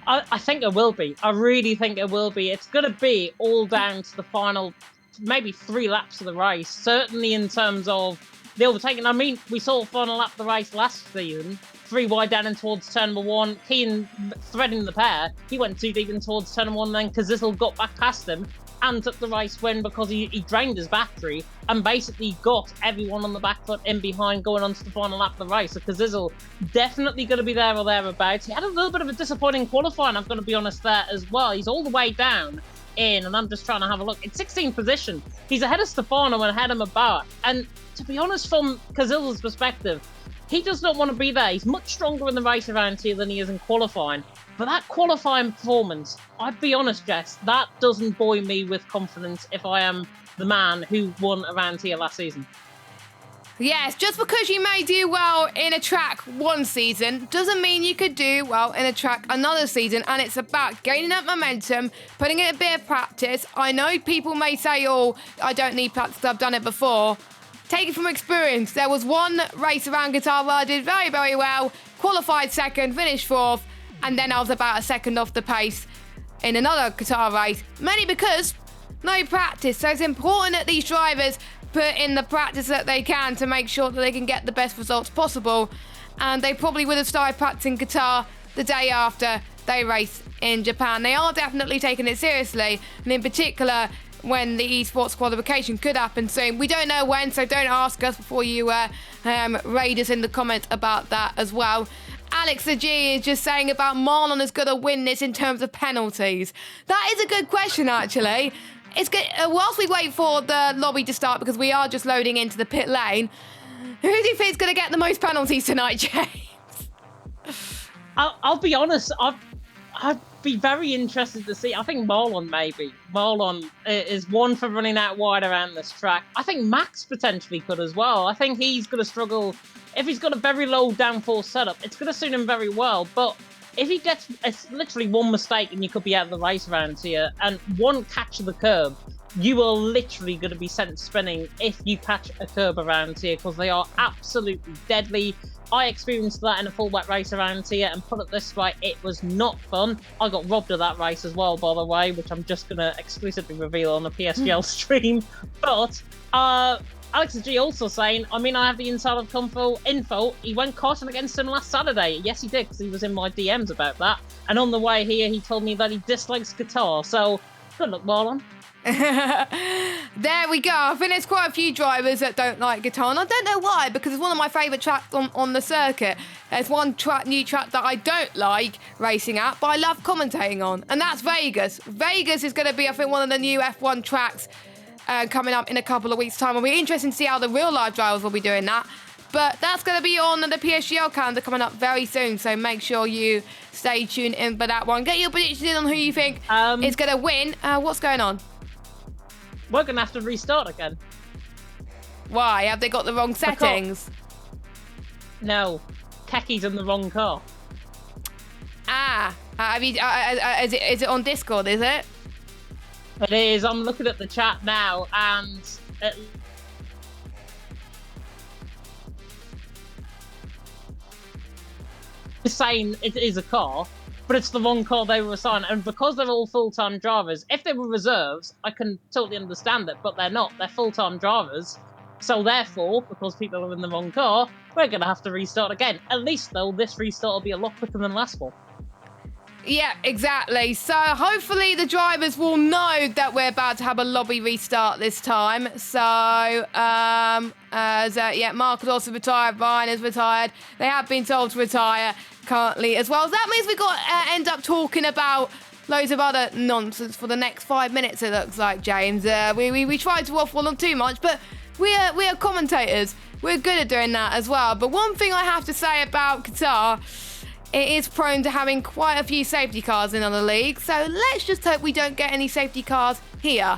I think it will be. I really think it will be. It's going to be all down to the final, maybe 3 laps of the race. Certainly in terms of the overtaking. I mean, we saw the final lap of the race last season. 3 wide down in towards turn number 1. Keane threading the pair. He went too deep in towards turn number 1, then Kazizzle got back past him and took the race win because he drained his battery and basically got everyone on the back foot in behind going on to the final lap of the race. So Kazizzle definitely going to be there or thereabouts. He had a little bit of a disappointing qualifying, I'm going to be honest, there as well. He's all the way down in, and I'm just trying to have a look. In 16th position, he's ahead of Stefano and ahead of Mabat. And to be honest, from Kazizzle's perspective, he does not want to be there. He's much stronger in the race around here than he is in qualifying. But that qualifying performance, I'd be honest, Jess, that doesn't buoy me with confidence if I am the man who won around here last season. Yes, just because you may do well in a track one season doesn't mean you could do well in a track another season. And it's about gaining that momentum, putting in a bit of practice. I know people may say, oh, I don't need practice, I've done it before. Take it from experience. There was one race around Qatar where I did very, very well, qualified second, finished fourth, and then I was about a second off the pace in another Qatar race, mainly because no practice. So it's important that these drivers put in the practice that they can to make sure that they can get the best results possible. And they probably would have started practicing Qatar the day after they race in Japan. They are definitely taking it seriously, and in particular, when the esports qualification could happen soon. We don't know when, so don't ask us before you raid us in the comments about that as well. Alex the G is just saying about Marlon is going to win this in terms of penalties. That is a good question, actually. It's good. Whilst we wait for the lobby to start, because we are just loading into the pit lane, who do you think is going to get the most penalties tonight, James? I'll be honest, I'd be very interested to see. I think Marlon maybe. Marlon is one for running out wide around this track. I think Max potentially could as well. I think he's going to struggle. If he's got a very low downforce setup, it's going to suit him very well. But if he gets literally one mistake and you could be out of the race around here, and one catch of the curb, you are literally going to be sent spinning if you catch a curb around here, because they are absolutely deadly. I experienced that in a full wet race around here, and put it this way, it was not fun. I got robbed of that race as well, by the way, which I'm just going to exclusively reveal on the PSGL stream. But Alex G also saying, I mean, I have the inside of info. He went karting against him last Saturday. Yes, he did, because he was in my DMs about that. And on the way here, he told me that he dislikes Qatar. So, good luck, Marlon. There we go. I think there's quite a few drivers that don't like Qatar, and I don't know why, because it's one of my favourite tracks on the circuit. There's one new track that I don't like racing at, but I love commentating on, and that's Vegas. Vegas is going to be, I think, one of the new F1 tracks coming up in a couple of weeks' time. It'll be interesting to see how the real-life drivers will be doing that. But that's going to be on the PSGL calendar coming up very soon, so make sure you stay tuned in for that one. Get your predictions in on who you think is going to win. What's going on? we're going to have to restart again. Why? Have they got the wrong settings? No. Keki's in the wrong car. Have you? Is it on Discord? Is it? It is. I'm looking at the chat now, and it's saying it is a car, but it's the wrong car they were assigned. And because they're all full-time drivers, if they were reserves, I can totally understand it, but they're not. They're full-time drivers. So therefore, because people are in the wrong car, we're going to have to restart again. At least, though, this restart will be a lot quicker than the last one. Yeah, exactly. So hopefully the drivers will know that we're about to have a lobby restart this time. So, Mark has also retired. Ryan has retired. They have been told to retire currently as well. So that means we've got to end up talking about loads of other nonsense for the next 5 minutes, it looks like, James. We tried to waffle on too much, but we are commentators. We're good at doing that as well. But one thing I have to say about Qatar, it is prone to having quite a few safety cars in other leagues, so let's just hope we don't get any safety cars here.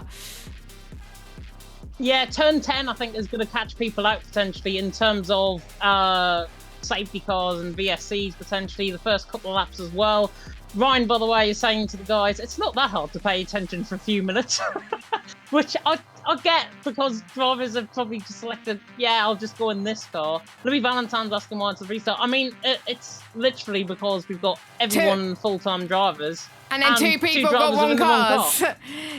Yeah, turn 10, I think, is going to catch people out potentially in terms of safety cars and VSCs potentially, the first couple of laps as well. Ryan, by the way, is saying to the guys, it's not that hard to pay attention for a few minutes, which I get, because drivers have probably just selected, yeah, I'll just go in this car. Louis Valentine's asking why it's a restart. I mean, it's literally because we've got everyone full-time drivers. And then two people got wrong cars.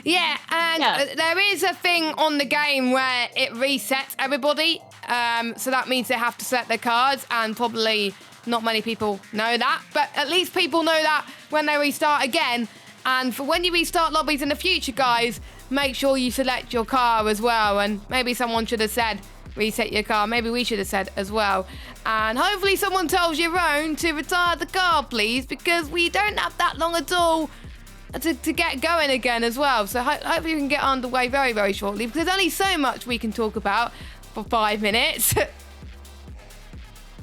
Yeah, and there is a thing on the game where it resets everybody. So that means they have to select their cars, and probably not many people know that. But at least people know that when they restart again. And for when you restart lobbies in the future, guys, make sure you select your car as well. And maybe someone should have said, reset your car. Maybe we should have said as well. And hopefully someone tells your own to retire the car, please, because we don't have that long at all to get going again as well. So hopefully we can get underway very, very shortly, because there's only so much we can talk about for 5 minutes.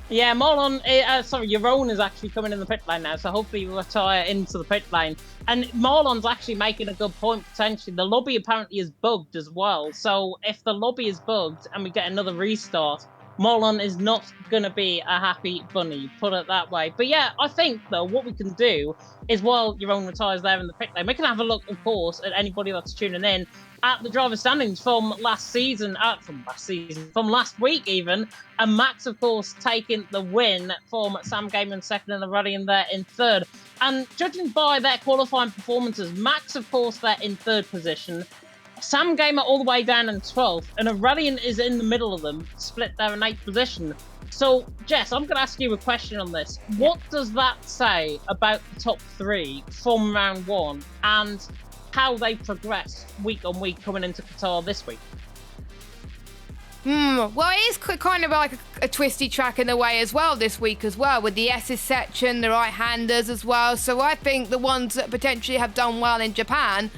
Yeah, Marlon, Yaron is actually coming in the pit lane now, so hopefully you retire into the pit lane. And Marlon's actually making a good point, potentially. The lobby apparently is bugged as well, so if the lobby is bugged and we get another restart, Marlon is not going to be a happy bunny, put it that way. But yeah, I think, though, what we can do is, while Yaron retires there in the pit lane, we can have a look, of course, at anybody that's tuning in, at the driver standings from last week even, and Max, of course, taking the win from Sam Gamer in second and Aurelian there in third. And judging by their qualifying performances, Max, of course, they're in third position, Sam Gamer all the way down in 12th, and Aurelian is in the middle of them, split there in 8th position. So, Jess, I'm going to ask you a question on this. What does that say about the top three from round one, and how they progress week on week coming into Qatar this week? Well, it is kind of like a twisty track in a way as well this week as well, with the S's section, the right-handers as well. So I think the ones that potentially have done well in Japan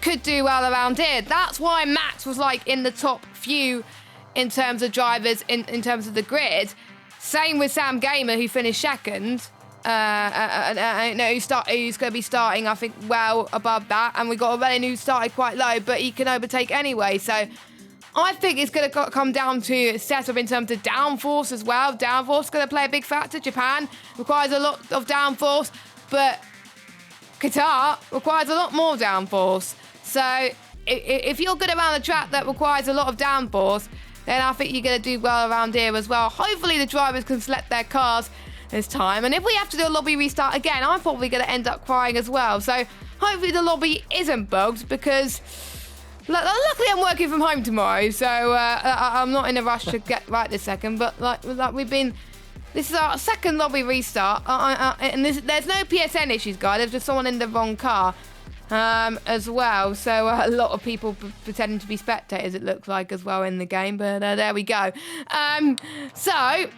could do well around here. That's why Max was like in the top few in terms of drivers, in terms of the grid. Same with Sam Gamer, who finished second. Who's going to be starting, I think, well above that. And we got Aurelian, who started quite low, but he can overtake anyway. So I think it's going to come down to setup in terms of downforce as well. Downforce is going to play a big factor. Japan requires a lot of downforce, but Qatar requires a lot more downforce. So if you're good around a track that requires a lot of downforce, then I think you're going to do well around here as well. Hopefully the drivers can select their cars this time. And if we have to do a lobby restart again, I'm probably going to end up crying as well. So hopefully the lobby isn't bugged, because luckily I'm working from home tomorrow, so I'm not in a rush to get right this second. But like this is our second lobby restart, and there's no PSN issues, guys. There's just someone in the wrong car as well. So a lot of people pretending to be spectators, it looks like, as well in the game. But there we go. So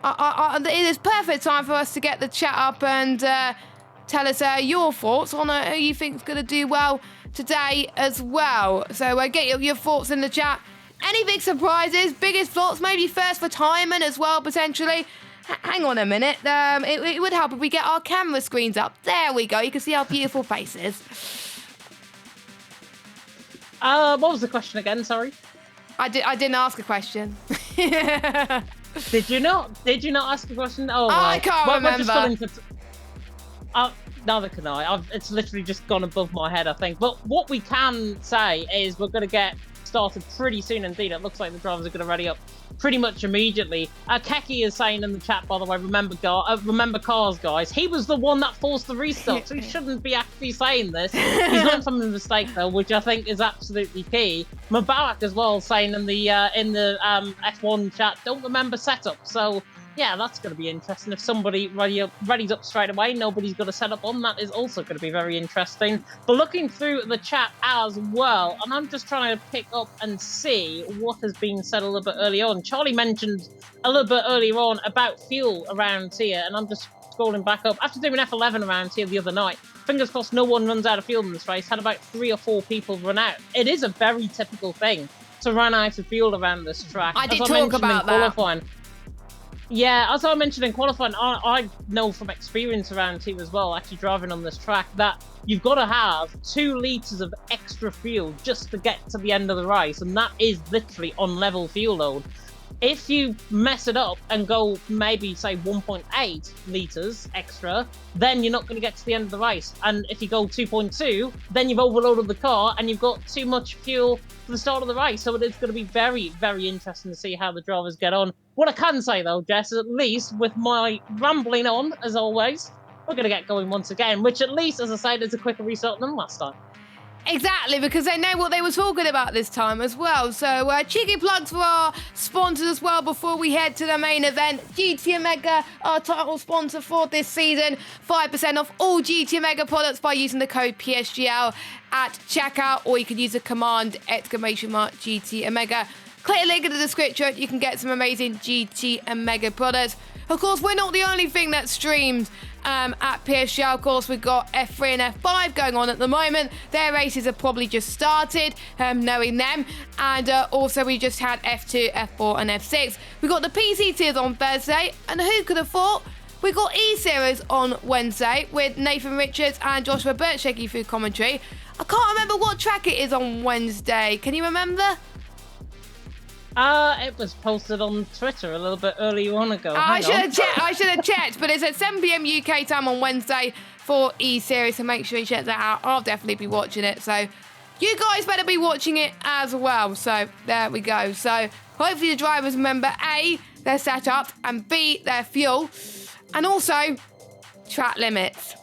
it is perfect time for us to get the chat up and tell us your thoughts on who you think is going to do well today as well. So get your thoughts in the chat. Any big surprises, biggest thoughts, maybe first retirement as well, potentially. Hang on a minute. It would help if we get our camera screens up. There we go. You can see our beautiful faces. What was the question again? Sorry. I didn't ask a question. Did you not? Did you not ask a question? Oh, well. I can't remember. Neither can I. It's literally just gone above my head, I think. But what we can say is we're going to get started pretty soon indeed. It looks like the drivers are going to ready up pretty much immediately. Keki is saying in the chat, by the way, remember cars, guys. He was the one that forced the restart, so he shouldn't be actually saying this. He's learned from the mistake, though, which I think is absolutely key. Mubarak as well saying in the F1 chat, don't remember setup. So yeah, that's going to be interesting. If somebody readies up straight away, nobody's got a setup on, that is also going to be very interesting. But looking through the chat as well, and I'm just trying to pick up and see what has been said a little bit earlier on. Charlie mentioned a little bit earlier on about fuel around here, and I'm just scrolling back up. After doing F11 around here the other night, fingers crossed no one runs out of fuel in this race, had about 3 or 4 people run out. It is a very typical thing to run out of fuel around this track. I did talk about that. Yeah, as I mentioned in qualifying, I know from experience around here as well, actually driving on this track, that you've got to have 2 litres of extra fuel just to get to the end of the race, and that is literally on level fuel load. If you mess it up and go maybe, say, 1.8 litres extra, then you're not going to get to the end of the race. And if you go 2.2, then you've overloaded the car and you've got too much fuel for the start of the race. So it is going to be very, very interesting to see how the drivers get on. What I can say, though, Jess, is at least with my rambling on, as always, we're going to get going once again, which at least, as I said, is a quicker restart than last time. Exactly, because they know what they were talking about this time as well. So cheeky plugs for our sponsors as well before we head to the main event. GT Omega, our title sponsor for this season. 5% off all GT Omega products by using the code PSGL at checkout, or you can use the command !GT Omega. Click the link in the description. You can get some amazing GT Omega products. Of course, we're not the only thing that's streamed at PSGL. Of course, we've got F3 and F5 going on at the moment. Their races have probably just started, knowing them. And also, we just had F2, F4 and F6. We got the PC tiers on Thursday. And who could have thought? We got E-Series on Wednesday with Nathan Richards and Joshua Burt shaking through commentary. I can't remember what track it is on Wednesday. Can you remember? It was posted on Twitter a little bit earlier on ago. I should have checked, but it's at 7 PM UK time on Wednesday for E-Series, so make sure you check that out. I'll definitely be watching it, so you guys better be watching it as well. So there we go. So hopefully the drivers remember A, their setup, and B, their fuel, and also track limits.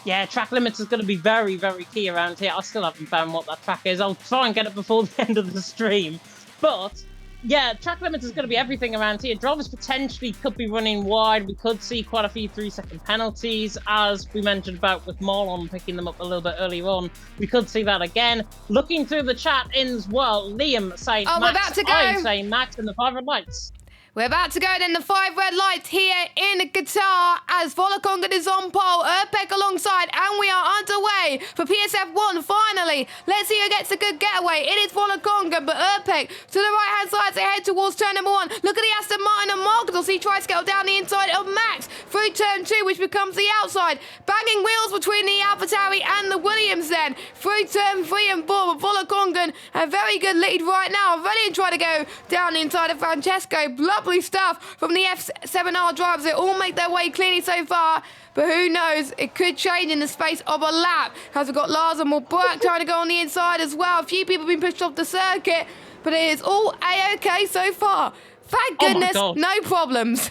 Yeah, track limits is going to be very, very key around here. I still haven't found what that track is. I'll try and get it before the end of the stream. But, yeah, track limits is going to be everything around here. Drivers potentially could be running wide. We could see quite a few 3-second penalties, as we mentioned about with Marlon picking them up a little bit earlier on. We could see that again. Looking through the chat in as well, Liam saying Max, we're about to go. I'm saying Max and the 5 red lights. We're about to go then, the 5 red lights here in Qatar as Volakongan is on pole, Erpek alongside, and we are underway for PSF1 finally. Let's see who gets a good getaway. It is Volakongan, but Erpek to the right-hand side as they head towards turn number 1. Look at the Aston Martin and Marcus. He tries to get down the inside of Max through turn 2, which becomes the outside. Banging wheels between the AlphaTauri and the Williams then through turn 3 and 4. But Volakongan, a very good lead right now. Valiant trying to go down the inside of Francesco. Lovely stuff from the F7R drivers. They all make their way cleanly so far, but who knows, it could change in the space of a lap, as we've got Lars and Mulberg trying to go on the inside as well. A few people have been pushed off the circuit, but it is all A-OK so far. Thank goodness, no problems.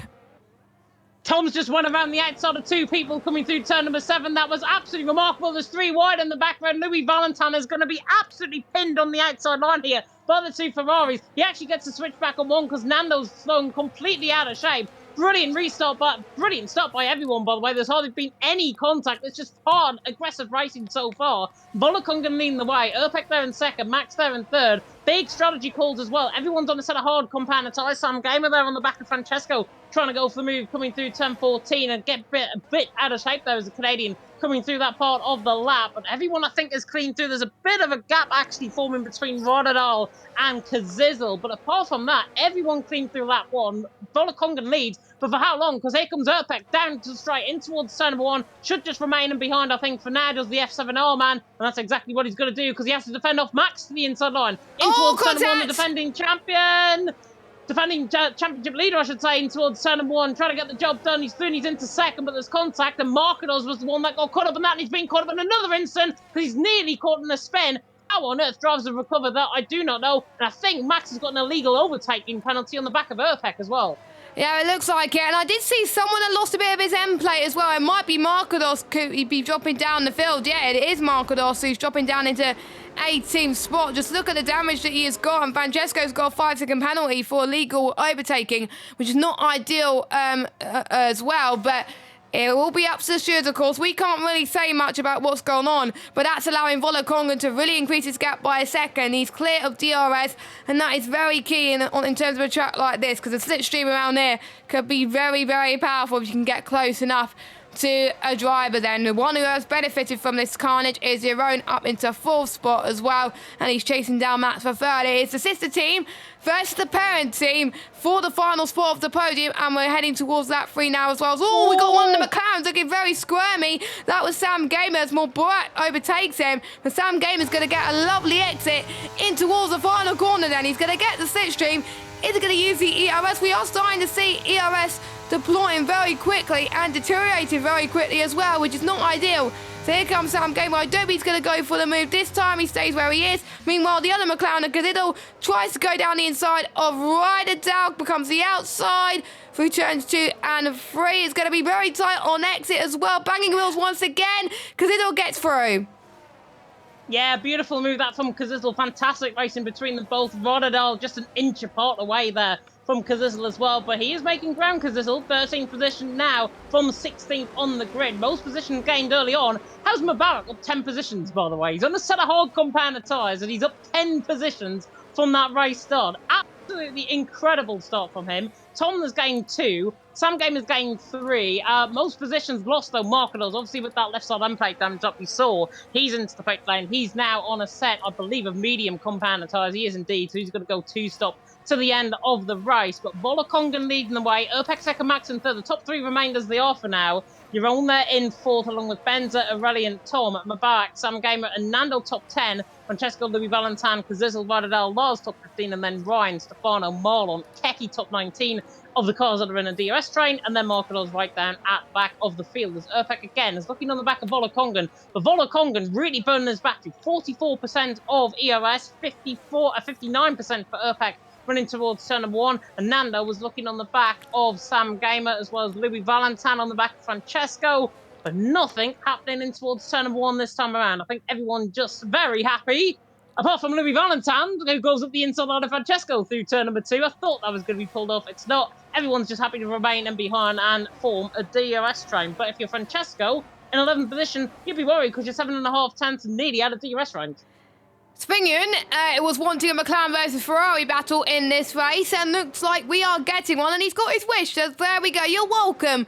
Tom's just went around the outside of 2 people coming through turn number 7. That was absolutely remarkable. There's 3 wide in the background. Louis Valentin is going to be absolutely pinned on the outside line here by the 2 Ferraris. He actually gets to switch back on 1 because Nando's thrown completely out of shape. Brilliant start by everyone, by the way. There's hardly been any contact. It's just hard, aggressive racing so far. Volakongan leading the way. Erpek there in second. Max there in third. Big strategy calls as well. Everyone's on a set of hard compound tyres. Sam Gamer there on the back of Francesco, trying to go for the move, coming through turn 14 and get a bit out of shape there as a Canadian coming through that part of the lap. But everyone, I think, is clean through. There's a bit of a gap actually forming between Rodadal and Kazizel. But apart from that, everyone clean through lap 1. Volakongan leads. but for how long? Because here comes Erpek down to straight in towards turn number 1. Should just remain in behind, I think, for now, does the F7R man, and that's exactly what he's going to do, because he has to defend off Max to the inside line. In towards turn number 1, the defending champion! Defending championship leader, I should say, in towards turn number 1, trying to get the job done. He's into second, but there's contact, and Markados was the one that got caught up in that, and he's been caught up in another instant, because he's nearly caught in a spin. How on earth drivers have recovered that, I do not know. And I think Max has got an illegal overtaking penalty on the back of Erpek as well. Yeah, it looks like it. And I did see someone that lost a bit of his end plate as well. It might be Markados. He'd be dropping down the field. Yeah, it is Markados who's dropping down into 18th spot. Just look at the damage that he has got. And Francesco's got a 5-second penalty for illegal overtaking, which is not ideal as well. But it will be up to the stewards, of course. We can't really say much about what's going on, but that's allowing Volokongan to really increase his gap by a second. He's clear of DRS, and that is very key in terms of a track like this, because the slipstream around here could be very, very powerful if you can get close enough to a driver then. The one who has benefited from this carnage is Jeroen up into 4th spot as well, and he's chasing down Max for 3rd. It's the sister team versus the parent team for the final spot of the podium, and we're heading towards that 3 now as well. Oh, we got one of the McLarens looking very squirmy. That was Sam Gamer as Morborat overtakes him, but Sam Gamer's going to get a lovely exit in towards the final corner then. He's going to get the slipstream. Is he going to use the ERS? We are starting to see ERS deploying very quickly and deteriorating very quickly as well, which is not ideal. So here comes Sam Gamer. I don't think he's going to go for the move this time. He stays where he is. Meanwhile, the other McLaren, Gazidal, tries to go down the inside of Ryderdalk, becomes the outside through turns 2 and 3. It's going to be very tight on exit as well. Banging wheels once again. Gazidal gets through. Yeah, beautiful move that from Kazizl. Fantastic racing between them both. Rotterdam just an inch apart away there from Kazizl as well, but he is making ground. Kazizl, 13th position now from 16th on the grid. Most positions gained early on. How's Mubarak up 10 positions, by the way? He's on a set of hard compounder tyres, and he's up 10 positions from that race start. Absolutely incredible start from him. Tom has gained 2. Sam Game has gained 3. Most positions lost, though. Markados, obviously, with that left side end plate damage up you saw, he's into the pit lane. He's now on a set, I believe, of medium compounder tyres. He is indeed, so he's going to go 2-stop to the end of the race. But Volokongan leading the way. Erpek second, Max in 3rd. The top 3 remain as they are for now. You're on there in 4th, along with Benza, Aurelian, Tom, Mubarak, Sam Gamer, and Nando top 10. Francesco, Louis Valentin, Kazizl, Vardadal, Lars top 15, and then Ryan, Stefano, Marlon, Keki top 19 of the cars that are in a DRS train, and then Markados right down at back of the field. As Erpek again is looking on the back of Volokongan, but Volokongan really burning his battery. 44% of ERS, 59% for Erpek running towards turn number 1, and Nando was looking on the back of Sam Gamer as well as Louis Valentin on the back of Francesco, but nothing happening in towards turn number 1 this time around. I think everyone just very happy, apart from Louis Valentin, who goes up the inside line of Francesco through turn number 2. I thought that was going to be pulled off. It's not. Everyone's just happy to remain in behind and form a DRS train. But if you're Francesco in 11th position, you'd be worried because you're 7.5 tenths nearly out of DRS range. Spingun, it was wanting a McLaren versus Ferrari battle in this race, and looks like we are getting one, and he's got his wish. So there we go. You're welcome,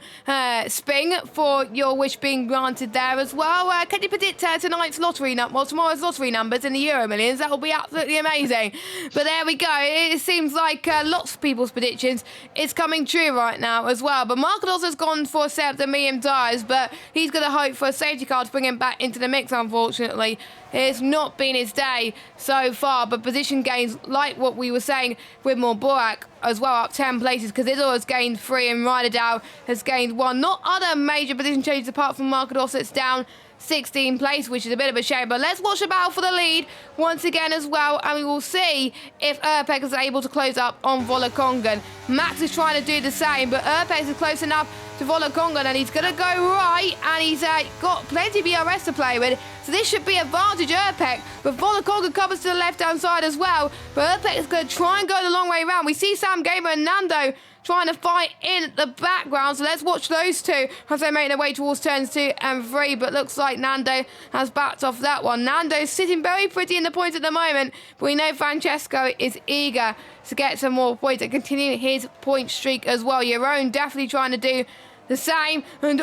Sping, for your wish being granted there as well. Can you predict tonight's lottery tomorrow's lottery numbers in the Euro Millions? That will be absolutely amazing. But there we go. It seems like lots of people's predictions is coming true right now as well. But Markados has gone for a set of the medium tyres, but he's going to hope for a safety car to bring him back into the mix, unfortunately. It's not been his day so far, but position gains, like what we were saying with Morborak as well, up 10 places, because Izor has gained 3 and Ryderdal has gained 1. Not other major position changes apart from Markados. It's down 16 place, which is a bit of a shame. But let's watch the battle for the lead once again as well, and we will see if Erpek is able to close up on Volokongan. Max is trying to do the same, but Erpek is close enough to Volokongan, and he's going to go right, and he's got plenty of ERS to play with, so this should be advantage Erpek, but Volokongan covers to the left-hand side as well, but Erpek is going to try and go the long way around. We see Sam Gamer and Nando trying to fight in the background, so let's watch those two as they make their way towards turns 2 and 3, but looks like Nando has backed off that one. Nando's sitting very pretty in the points at the moment, but we know Francesco is eager to get some more points and continue his point streak as well. Jeroen definitely trying to do the same, and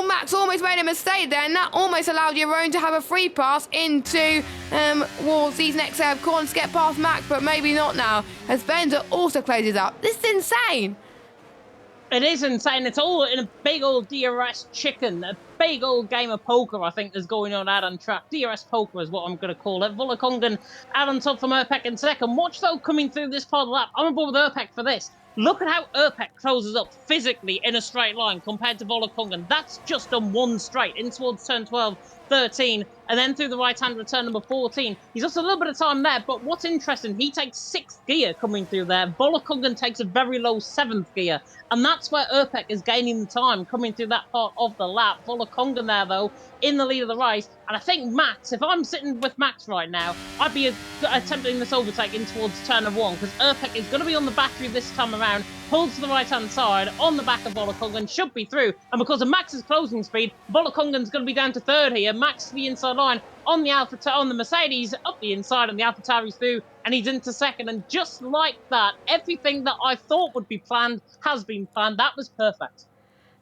Max almost made a mistake there, and that almost allowed Jeroen to have a free pass into towards these next set of corners to get past Max, but maybe not now, as Benza also closes up. This is insane. It is insane. It's all in a big old DRS chicken, a big old game of poker, I think, is going on out on track. DRS poker is what I'm going to call it. Volakongan out on top from Erpek in second. Watch, though, coming through this part of the lap. I'm aboard with Erpek for this. Look at how Erpek closes up physically in a straight line compared to Volakongan. That's just on one straight, in towards turn 12, 13, and then through the right-hand return number 14. He's lost a little bit of time there, but what's interesting, he takes 6th gear coming through there. Volakongan takes a very low 7th gear, and that's where Erpek is gaining the time coming through that part of the lap. Volakongan there, though, in the lead of the race, and I think Max, if I'm sitting with Max right now, I'd be attempting this overtake in towards turn of 1, because Erpek is going to be on the battery this time around, pulls to the right-hand side, on the back of Volakongan, should be through, and because of Max's closing speed, Volakongan's going to be down to 3rd here. Max to the inside line on the Mercedes, up the inside, and the AlphaTauri's through, and he's into 2nd, and just like that, everything that I thought would be planned has been planned. That was perfect.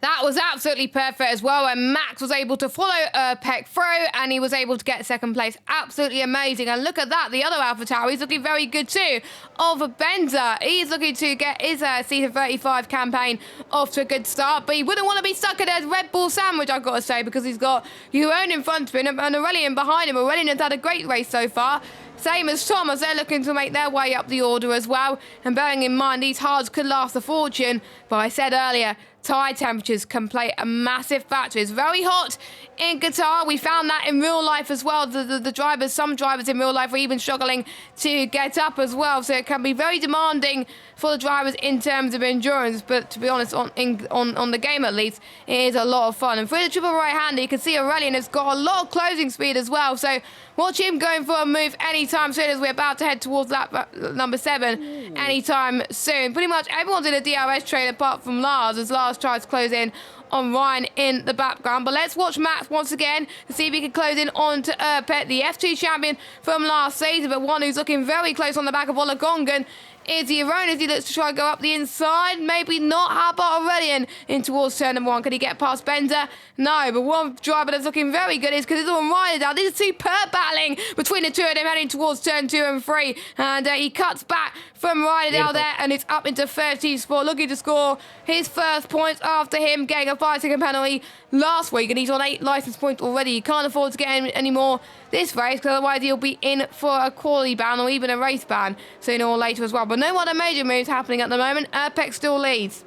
That was absolutely perfect as well, and Max was able to follow Erpek through, and he was able to get 2nd place. Absolutely amazing. And look at that, the other AlphaTauri is looking very good too. Oliver Benzer, he's looking to get his S35 campaign off to a good start, but he wouldn't want to be stuck at a Red Bull sandwich, I've got to say, because he's got Euron in front of him and Aurelian behind him. Aurelian's had a great race so far. Same as Tom, as they're looking to make their way up the order as well. And bearing in mind, these hards could last a fortune. But I said earlier, tyre temperatures can play a massive factor. It's very hot in Qatar. We found that in real life as well. The drivers, some drivers in real life are even struggling to get up as well. So it can be very demanding for the drivers in terms of endurance. But to be honest, on the game at least, it is a lot of fun. And through the triple right-hander, you can see Aurelian has got a lot of closing speed as well. So watch him going for a move anytime soon, as we're about to head towards lap number 7 anytime soon. Pretty much everyone's in a DRS train apart from Lars, as Lars tries to close in on Ryan in the background. But let's watch Max once again to see if he can close in on to Erpek, the F2 champion from last season, but one who's looking very close on the back of Volakongan. Is he Euron as he looks to try and go up the inside? Maybe not. How about Aurelian in towards turn number 1? Can he get past Benzer? No, but one driver that's looking very good is because it's on Ryder down. This is superb battling between the two of them heading towards turn 2 and 3. And he cuts back from Ryder there, and it's up into 13th spot, looking to score his first points after him getting a 5-second penalty last week. And he's on 8 licence points already. He can't afford to get any more this race, because otherwise he'll be in for a quality ban or even a race ban sooner or later as well. But no other major moves happening at the moment. Erpek still leads.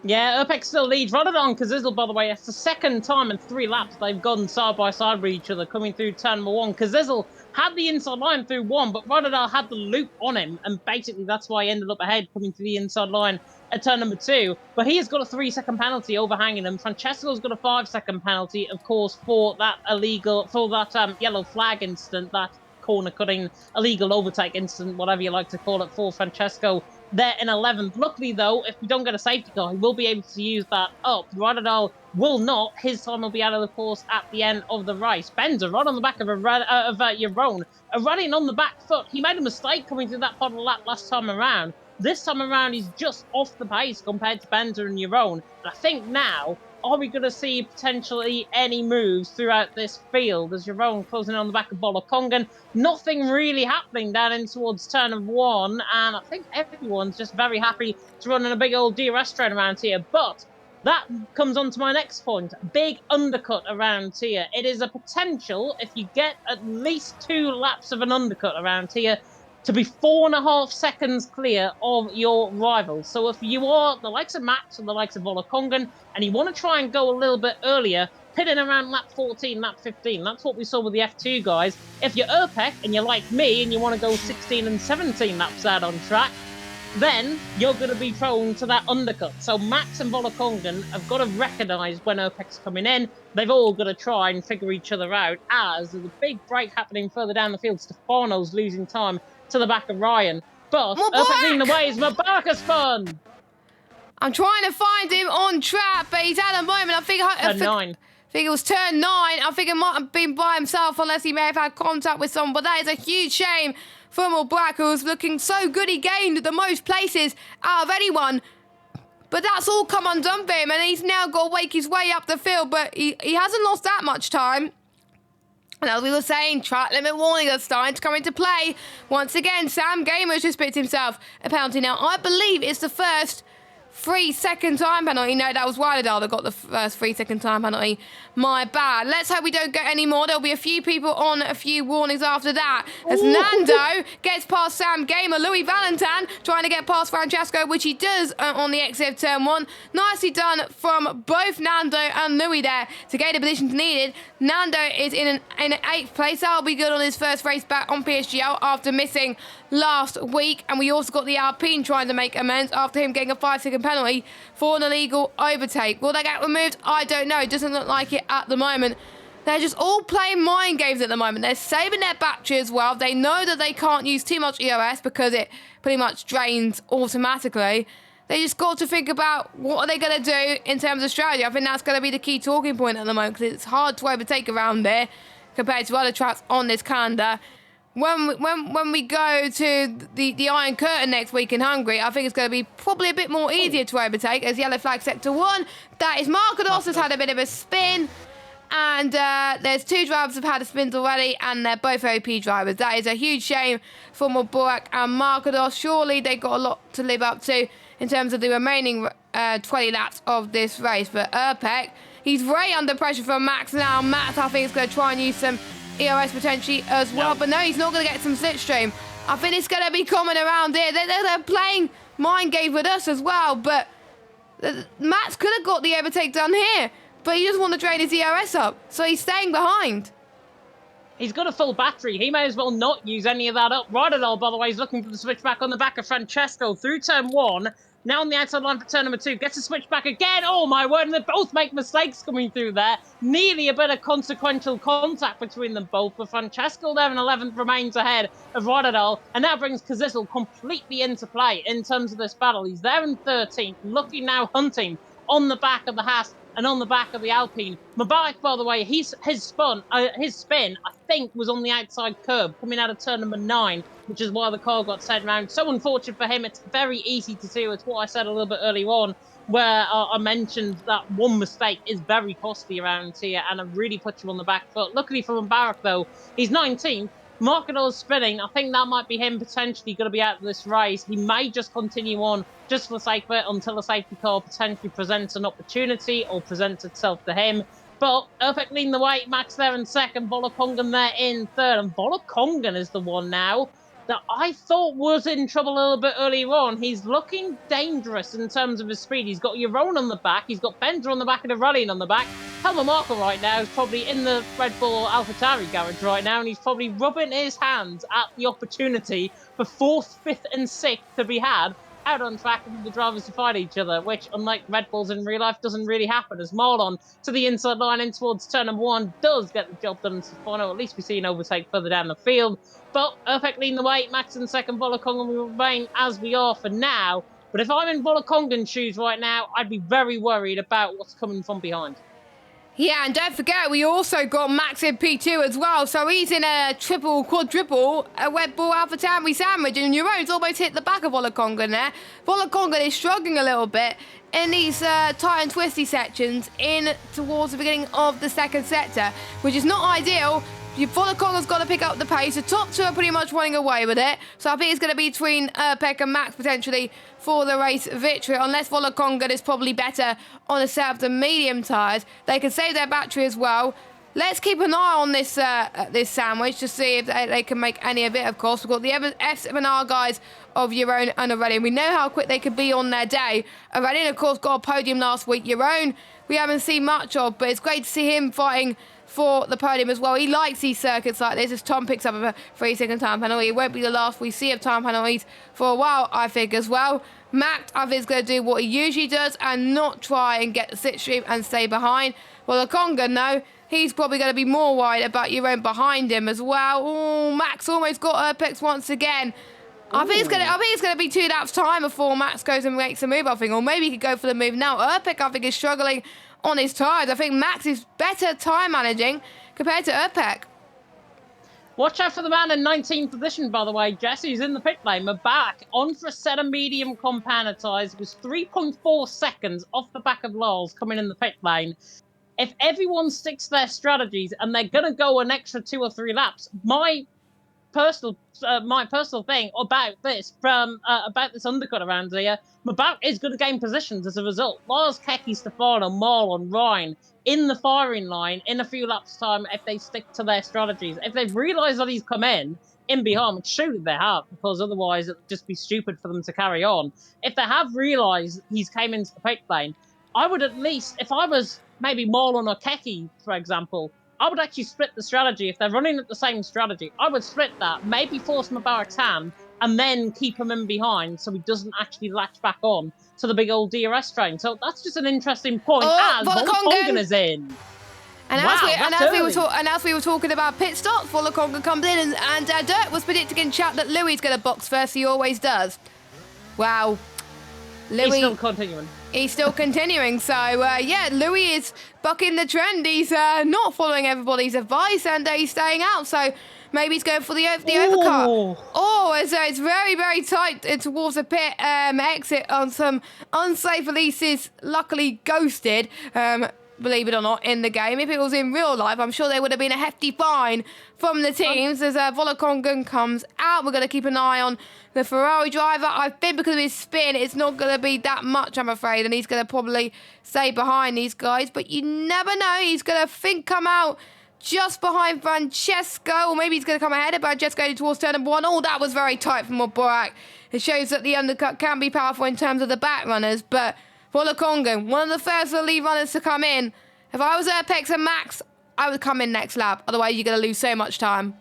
Yeah, Erpek still leads. Rodadon Kazizel, by the way, it's the 2nd time in 3 laps they've gone side by side with each other coming through turn number 1. Kazizel had the inside line through 1, but Rodadon had the loop on him, and basically that's why he ended up ahead coming to the inside line at turn number 2. But he has got a 3-second penalty overhanging him. Francesco's got a 5-second penalty, of course, for that yellow flag incident, that corner cutting, illegal overtake incident, whatever you like to call it, for Francesco there in 11th. Luckily, though, if we don't get a safety car, he will be able to use that up. Rodadal will not. His time will be out of the course at the end of the race. Benzer right on the back of Euron. Running on the back foot. He made a mistake coming through that part of the lap last time around. This time around, he's just off the pace compared to Benzer and Euron. And I think now, are we going to see potentially any moves throughout this field as Euron closing on the back of Volakongan? Nothing really happening down in towards turn of 1, and I think everyone's just very happy to run in a big old DRS train around here. But that comes on to my next point. Big undercut around here. It is a potential, if you get at least 2 laps of an undercut around here, to be 4.5 seconds clear of your rivals. So if you are the likes of Max or the likes of Volakongan, and you want to try and go a little bit earlier, pit in around lap 14, lap 15. That's what we saw with the F2 guys. If you're Erpek and you're like me and you want to go 16 and 17 laps out on track, then you're going to be prone to that undercut. So Max and Volakongan have got to recognise when Erpek's coming in. They've all got to try and figure each other out, as there's a big break happening further down the field. Stefano's losing time to the back of Ryan. But Erpek's leading the way is Mubarak's fun. I'm trying to find him on track, but he's at a moment. I think it was turn 9. I think it might have been by himself, unless he may have had contact with someone. But that is a huge shame for Mubarak, who was looking so good. He gained the most places out of anyone. But that's all come undone for him, and he's now got to wake his way up the field. But he hasn't lost that much time. And as we were saying, track limit warning is starting to come into play. Once again, Sam Gamer's just picked himself a penalty now. I believe it's the first 3-second time penalty. No, that was Wydadal that got the first 3-second time penalty. My bad. Let's hope we don't get any more. There'll be a few people on a few warnings after that. As Nando gets past Sam Gamer, Louis Valentin trying to get past Francesco, which he does on the exit of turn 1. Nicely done from both Nando and Louis there to get the positions needed. Nando is in an 8th place. That'll be good on his first race back on PSGL after missing last week. And we also got the Alpine trying to make amends after him getting a 5-second penalty for an illegal overtake. Will they get removed? I don't know. It doesn't look like it at the moment. They're just all playing mind games at the moment. They're saving their battery as well. They know that they can't use too much EOS because it pretty much drains automatically. They just got to think about what are they going to do in terms of strategy. I think that's going to be the key talking point at the moment because it's hard to overtake around there compared to other tracks on this calendar. When we go to the Iron Curtain next week in Hungary, I think it's going to be probably a bit more easier to overtake as yellow flag sector 1. That is Markados has had a bit of a spin. And there's 2 drivers who've had a spin already, and they're both OP drivers. That is a huge shame for Mubarak and Markados. Surely they got a lot to live up to in terms of the remaining 20 laps of this race. But Erpek, he's very under pressure from Max now. Max, I think, is going to try and use some EOS potentially as well. But no, he's not going to get some slipstream. I think it's going to be common around here. They're playing mind games with us as well. But Max could have got the overtake done here. But he doesn't want to drain his EOS up, so he's staying behind. He's got a full battery. He may as well not use any of that up. Wydadal, by the way, is looking for the switchback on the back of Francesco through turn 1. Now on the outside line for turn number 2. Gets a switchback again. Oh, my word. And they both make mistakes coming through there. Nearly a bit of consequential contact between them both. But Francesco there in 11th remains ahead of Wydadal. And that brings Kazisel completely into play in terms of this battle. He's there in 13th. Looking now hunting on the back of the Haas and on the back of the Alpine. Mubarak, by the way, his spin, I think, was on the outside curb coming out of turn number 9, which is why the car got sent round. So unfortunate for him. It's very easy to see. It's what I said a little bit earlier on, where I mentioned that one mistake is very costly around here, and it really puts you on the back foot. Luckily for Mubarak, though, he's 19th. Markador's spinning. I think that might be him potentially going to be out of this race. He may just continue on just for the sake of it until a safety car potentially presents an opportunity or presents itself to him. But Erpek leading the way. Max there in 2nd. Volokongan there in 3rd. And Volokongan is the one now that I thought was in trouble a little bit earlier on. He's looking dangerous in terms of his speed. He's got Yaron on the back. He's got Bender on the back and Aurelian on the back. Helmut Marko right now is probably in the Red Bull or AlphaTauri garage right now, and he's probably rubbing his hands at the opportunity for 4th, 5th and 6th to be had out on track for the drivers to fight each other, which, unlike Red Bulls in real life, doesn't really happen. As Marlon to the inside line in towards turn number 1 does get the job done in Sifano. At least we see an overtake further down the field. But Erpek leading the way, Max in 2nd, Volokongan will remain as we are for now. But if I'm in Volokongan's shoes right now, I'd be very worried about what's coming from behind. Yeah, and don't forget, we also got Max in P2 as well. So he's in a triple, quadruple, a Red Bull AlphaTauri sandwich. And Jerome's almost hit the back of Volokongan there. Volokongan is struggling a little bit in these tight and twisty sections in towards the beginning of the 2nd sector, which is not ideal. Volokongan's got to pick up the pace. The top 2 are pretty much running away with it. So I think it's going to be between Erpek and Max potentially for the race victory, unless Volokongan is probably better on a set of the medium tyres. They can save their battery as well. Let's keep an eye on this this sandwich to see if they can make any of it, of course. We've got the F7R guys of Jeroen and Aurelian. We know how quick they could be on their day. Aurelian, of course, got a podium last week. Jeroen, we haven't seen much of, but it's great to see him fighting for the podium as well. He likes these circuits like this. As Tom picks up a 3-second time penalty, it won't be the last we see of time penalties for a while, I think, as well. Max, I think, is going to do what he usually does and not try and get the slipstream and stay behind. Well, the Congan, though, he's probably going to be more worried about Jeroen behind him as well. Oh, Max almost got Erpex once again. I think it's going to be 2 laps time before Max goes and makes a move, I think. Or maybe he could go for the move now. Erpek, I think, is struggling on his tyres. I think Max is better time managing compared to Erpek. Watch out for the man in 19th position, by the way. Jesse's in the pit lane. We're back on for a set of medium compound tyres. It was 3.4 seconds off the back of Lars coming in the pit lane. If everyone sticks to their strategies and they're going to go an extra 2 or 3 laps, my my personal thing about this undercut around here. Mabak is going to gain positions as a result. Lars, Keki, Stefano, Marlon, Ryan in the firing line in a few laps' time if they stick to their strategies. If they've realised that he's come in behind, which surely they have, because otherwise it would just be stupid for them to carry on. If they have realised he's came into the pit lane, I would at least, if I was maybe Marlon or Keki, for example, I would actually split the strategy. If they're running at the same strategy, I would split that, maybe force Mubarak's hand, and then keep him in behind so he doesn't actually latch back on to the big old DRS train. So that's just an interesting point as Volkongen is in. And as we were talking about pit stops, Volkongen comes in and Dirk was predicting in chat that Louis going to box first. He always does. Wow. Louis, he's still continuing. He's still continuing. So, yeah, Louis is bucking the trend. He's not following everybody's advice and he's staying out. So maybe he's going for the overcut. Oh, it's very, very tight towards the pit exit on some unsafe releases, luckily ghosted. Believe it or not, in the game. If it was in real life, I'm sure there would have been a hefty fine from the teams as Volkongen comes out. We're going to keep an eye on the Ferrari driver. I think because of his spin, it's not going to be that much, I'm afraid, and he's going to probably stay behind these guys. But you never know. He's going to come out just behind Francesco, or maybe he's going to come ahead of Francesco towards turn number 1. Oh, that was very tight from Mubarak. It shows that the undercut can be powerful in terms of the back runners, but Volkongen, one of the first of the lead runners to come in. If I was Apex and Max, I would come in next lap. Otherwise, you're going to lose so much time.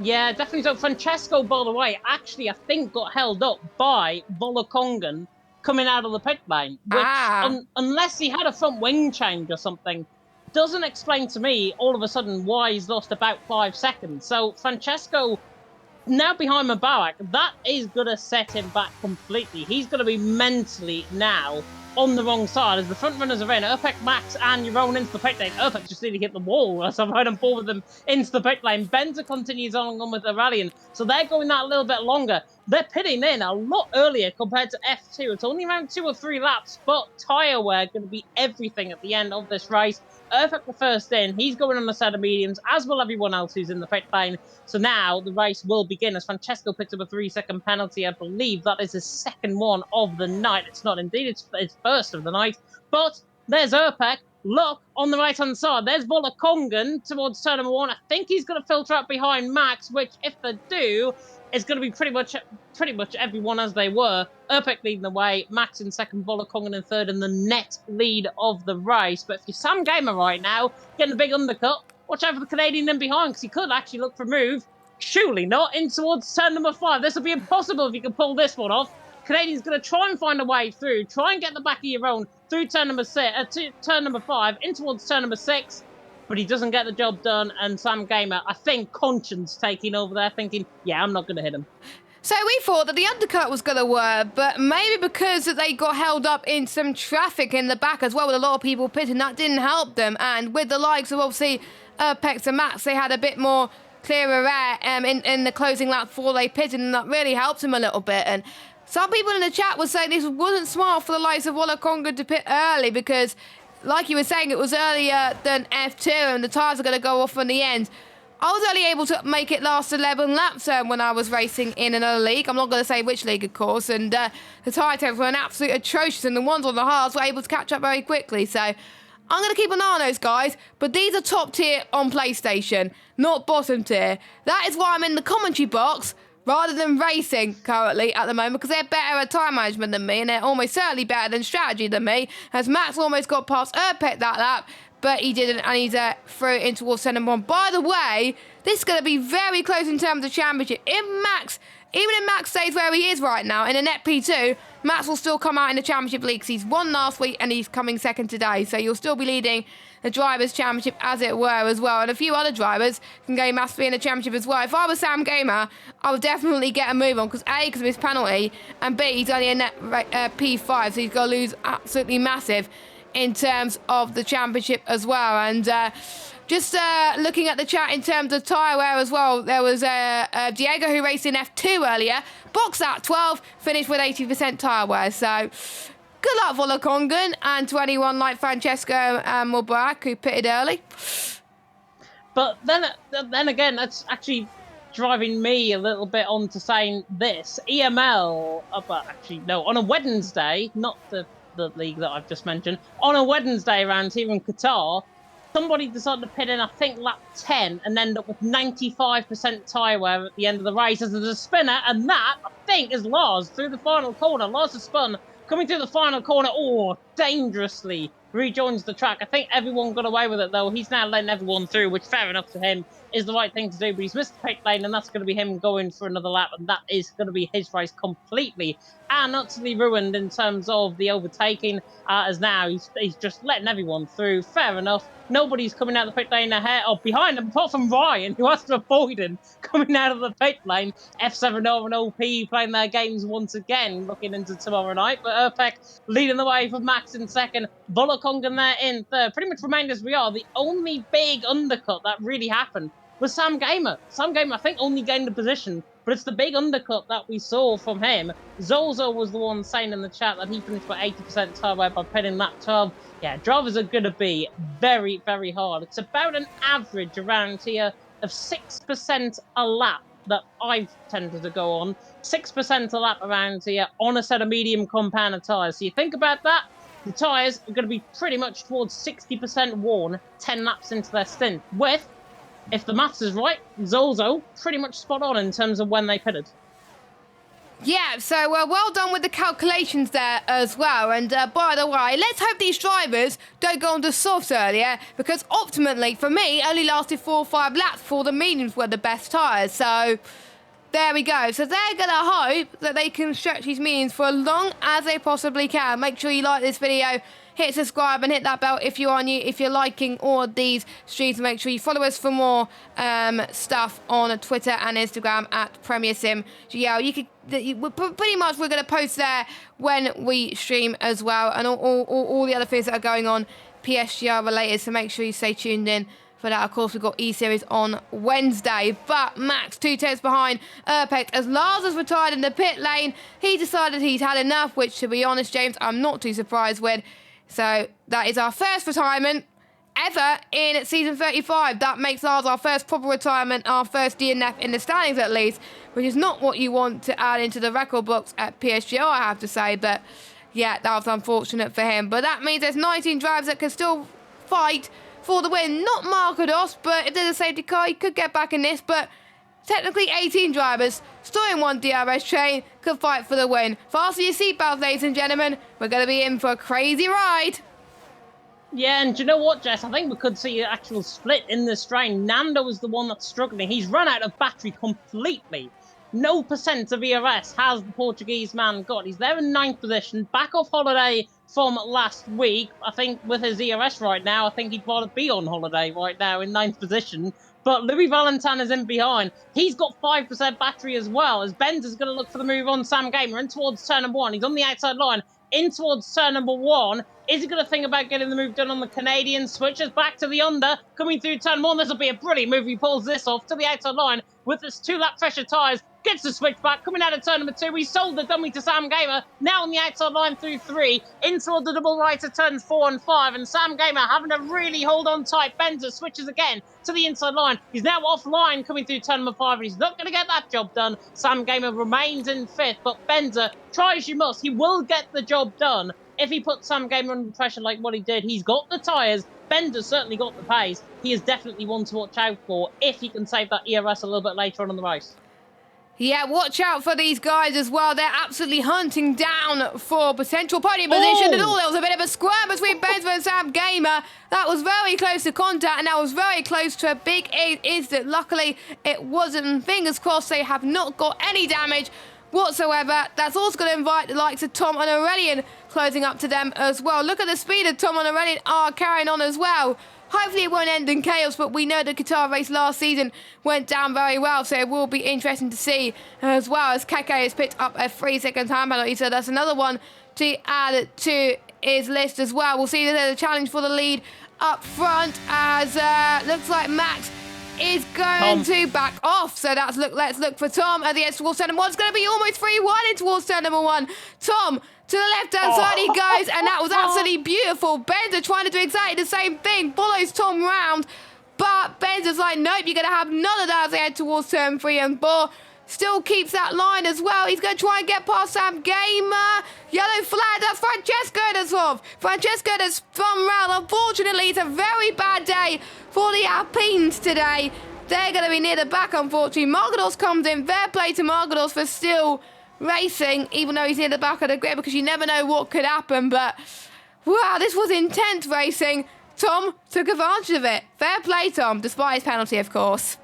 Yeah, definitely. So Francesco, by the way, actually, I think got held up by Volkongen coming out of the pit lane. Which, unless he had a front wing change or something, doesn't explain to me all of a sudden why he's lost about 5 seconds. So Francesco now behind Mubarak, that is going to set him back completely. He's going to be mentally now on the wrong side as the front runners are in. Urpek, Max, and you're rolling into the pit lane. Urpek just nearly hit the wall as I'm riding forward with them into the pit lane. Benza continues on with the rallying, so they're going that a little bit longer. They're pitting in a lot earlier compared to F2. It's only around 2 or 3 laps, but tyre wear going to be everything at the end of this race. Urpek the first in. He's going on a set of mediums, as will everyone else who's in the pit lane. So now the race will begin as Francesco picks up a 3-second penalty. I believe that is his second one of the night. It's not indeed. It's first of the night. But there's Urpek. Look, on the right-hand side, there's Volkongen towards turn number 1. I think he's going to filter up behind Max, which, if they do, is going to be pretty much everyone as they were. Urpek leading the way, Max in second, Volkongen in third, and the net lead of the race. But if you're Sam Gamer right now, getting a big undercut, watch out for the Canadian in behind, because he could actually look for a move. Surely not, in towards turn number 5. This will be impossible if you can pull this one off. Canadian's going to try and find a way through, try and get the back of your own through turn number 5, in towards turn number 6. But he doesn't get the job done, and Sam Gamer, I think, conscience taking over there, thinking, yeah, I'm not going to hit him. So we thought that the undercut was going to work, but maybe because they got held up in some traffic in the back as well, with a lot of people pitting, that didn't help them. And with the likes of, obviously, Pex and Max, they had a bit more clearer air in the closing lap before they pitted, and that really helped them a little bit. And some people in the chat were saying this wasn't smart for the likes of Volkongen to pit early because, like you were saying, it was earlier than F2 and the tyres are going to go off in the end. I was only able to make it last 11 laps when I was racing in another league. I'm not going to say which league, of course. And the tyre temps were an absolute atrocious, and the ones on the hards were able to catch up very quickly. So I'm going to keep an eye on those guys. But these are top tier on PlayStation, not bottom tier. That is why I'm in the commentary box rather than racing currently at the moment, because they're better at time management than me, and they're almost certainly better than strategy than me, as Max almost got past Urpek that lap, but he didn't, and he's threw it in towards turn number 1. By the way, this is going to be very close in terms of championship. Even if Max stays where he is right now, in a net P2, Max will still come out in the championship league, because he's won last week, and he's coming second today, so you'll still be leading the Drivers' Championship, as it were, as well. And a few other drivers can gain massively in the championship as well. If I was Sam Gamer, I would definitely get a move on, because A, because of his penalty, and B, he's only a net P5, so he's going to lose absolutely massive in terms of the championship as well. And just looking at the chat in terms of tyre wear as well, there was Diego, who raced in F2 earlier, boxed at 12, finished with 80% tyre wear. So good luck, Volkongen, and to anyone like Francesco and Mubarak, who pitted early. But then again, that's actually driving me a little bit on to saying this. EML, but actually, no, on a Wednesday, not the league that I've just mentioned, on a Wednesday around here in Qatar, somebody decided to pit in, I think, lap 10 and end up with 95% tyre wear at the end of the race as a spinner, and that, I think, is Lars through the final corner. Lars has spun, coming through the final corner, dangerously rejoins the track. I think everyone got away with it, though. He's now letting everyone through, which, fair enough to him, is the right thing to do, but he's missed the pit lane, and that's going to be him going for another lap, and that is going to be his race completely and utterly ruined in terms of the overtaking, as now he's just letting everyone through. Fair enough. Nobody's coming out of the pit lane ahead or behind him, apart from Ryan, who has to avoid him coming out of the pit lane. F7 and OP playing their games once again, looking into tomorrow night. But Erpek leading the way for Max in second. Volokongan there in third. Pretty much remained as we are. The only big undercut that really happened was Sam Gamer. Sam Gamer, I think, only gained a position, but it's the big undercut that we saw from him. Zozo was the one saying in the chat that he finished with 80% tyre wear by pitting lap 12. Yeah, drivers are going to be very, very hard. It's about an average around here of 6% a lap that I've tended to go on. 6% a lap around here on a set of medium compound tyres. So you think about that, the tyres are going to be pretty much towards 60% worn 10 laps into their stint, with, if the maths is right, Zozo pretty much spot on in terms of when they pitted. Yeah, so well done with the calculations there as well. And by the way, let's hope these drivers don't go on to softs earlier, because optimally, for me, only lasted 4 or 5 laps before the mediums were the best tyres. So there we go. So they're going to hope that they can stretch these mediums for as long as they possibly can. Make sure you like this video. Hit subscribe and hit that bell if you are new. If you're liking all of these streams, make sure you follow us for more stuff on Twitter and Instagram at PremierSimGL. Pretty much we're going to post there when we stream as well, and all the other things that are going on PSGL related. So make sure you stay tuned in for that. Of course, we've got E-Series on Wednesday. But Max 2 tenths behind Erpek as Lars has retired in the pit lane. He decided he's had enough, which, to be honest, James, I'm not too surprised with. So that is our first retirement ever in season 35. That makes ours our first proper retirement, our first DNF in the standings at least, which is not what you want to add into the record books at PSGL, I have to say. But yeah, that was unfortunate for him. But that means there's 19 drivers that can still fight for the win. Not Markados, but if there's a safety car, he could get back in this. But technically 18 drivers, still in one DRS train, could fight for the win. Fasten your seatbelts, ladies and gentlemen. We're going to be in for a crazy ride. Yeah, and do you know what, Jess? I think we could see an actual split in this train. Nando is the one that's struggling. He's run out of battery completely. No percent of ERS has the Portuguese man got. He's there in 9th position, back off holiday from last week. I think with his ERS right now, I think he'd rather be on holiday right now in 9th position. But Louis Valentin is in behind. He's got 5% battery as well, as Benz is going to look for the move on Sam Gamer in towards turn number 1. He's on the outside line, in towards turn number 1. Is he going to think about getting the move done on the Canadian? Switches back to the under, coming through turn 1. This will be a brilliant move. He pulls this off to the outside line with his 2-lap pressure tyres. Gets the switch back, coming out of turn number 2. He sold the dummy to Sam Gamer. Now on the outside line through 3. In toward the double right of turns 4 and 5. And Sam Gamer having to really hold on tight. Benzer switches again to the inside line. He's now offline coming through turn number 5. And he's not going to get that job done. Sam Gamer remains in 5th. But Benzer, try as you must, he will get the job done. If he puts Sam Gamer under pressure like what he did, he's got the tyres. Bender's certainly got the pace. He is definitely one to watch out for if he can save that ERS a little bit later on in the race. Yeah, watch out for these guys as well. They're absolutely hunting down for potential podium position. And all there was a bit of a squirm between Benz and Sam Gamer. That was very close to contact, and that was very close to a big incident. Luckily, it wasn't. Fingers crossed they have not got any damage whatsoever. That's also going to invite the likes of Tom and Aurelian closing up to them as well. Look at the speed of Tom and Aurelian are carrying on as well. Hopefully it won't end in chaos, but we know the Qatar race last season went down very well, so it will be interesting to see as well, as Keke has picked up a 3-second time penalty, so that's another one to add to his list as well. We'll see that there's a challenge for the lead up front, as looks like Max is going to back off. So let's look for Tom at the edge towards turn number 1. It's going to be almost 3 wide in towards turn number 1. Tom to the left-hand side he goes, and that was absolutely beautiful. Bender trying to do exactly the same thing, follows Tom round, But Ben's just like, nope, you're going to have none of that as they head towards turn 3 and 4. Still keeps that line as well. He's going to try and get past Sam Gamer. Yellow flag, that's Francesco that's off. Francesco that's spun round. Unfortunately, it's a very bad day for the Alpines today. They're going to be near the back, unfortunately. Margados comes in. Fair play to Margados for still racing, even though he's near the back of the grid, because you never know what could happen. But, wow, this was intense racing. Tom took advantage of it. Fair play, Tom, despite his penalty, of course.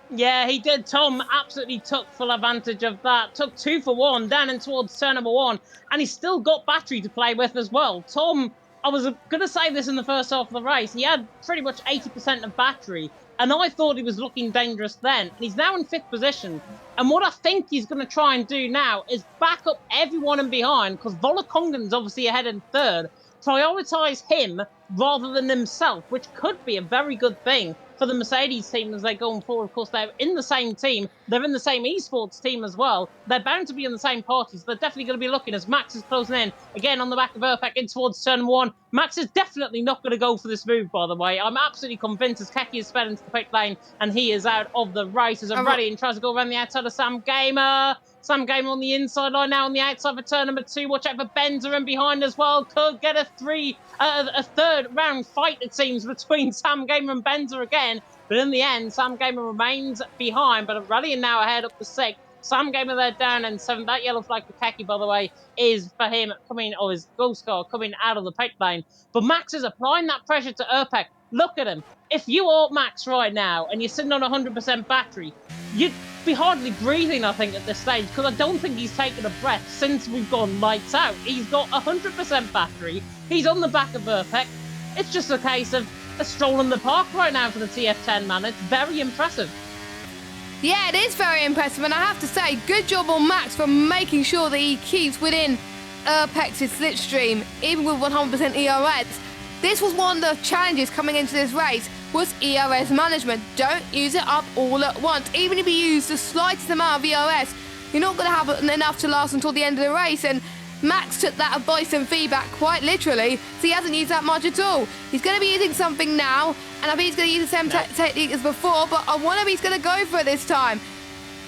Yeah, he did. Tom absolutely took full advantage of that. Took 2 for 1 down in towards turn number 1. And he's still got battery to play with as well. Tom, I was going to say this in the first half of the race. He had pretty much 80% of battery. And I thought he was looking dangerous then. And he's now in 5th position. And what I think he's going to try and do now is back up everyone in behind. Because Volokongan's obviously ahead in 3rd. Prioritise him rather than himself, which could be a very good thing for the Mercedes team as they're going forward. Of course, they're in the same team. They're in the same esports team as well. They're bound to be in the same parties. They're definitely going to be looking as Max is closing in. Again, on the back of Erpek in towards turn 1. Max is definitely not going to go for this move, by the way. I'm absolutely convinced as Keki is sped into the pit lane and he is out of the race as Aurelian tries to go around the outside of Sam Gamer. Sam Gamer on the inside line now on the outside for turn number 2. Watch out for Benzer in behind as well. Could get a 3rd round fight, it seems, between Sam Gamer and Benzer again. But in the end, Sam Gamer remains behind. But Aurelian now ahead up to 6th. Sam Gamer there down in 7th. That yellow flag for Keki, by the way, is for him coming, or his ghost car coming out of the pit lane. But Max is applying that pressure to Erpek. Look at him. If you are Max right now and you're sitting on 100% battery, you'd be hardly breathing, I think, at this stage, because I don't think he's taken a breath since we've gone lights out. He's got 100% battery. He's on the back of Erpek. It's just a case of a stroll in the park right now for the TF10, man. It's very impressive. Yeah, it is very impressive, and I have to say, good job on Max for making sure that he keeps within Erpek's slipstream, even with 100% ERS. This was one of the challenges coming into this race, was ERS management. Don't use it up all at once. Even if you use the slightest amount of ERS, you're not going to have enough to last until the end of the race, and Max took that advice and feedback quite literally, so he hasn't used that much at all. He's going to be using something now, and I think he's going to use the same technique as before, but I wonder if he's going to go for it this time.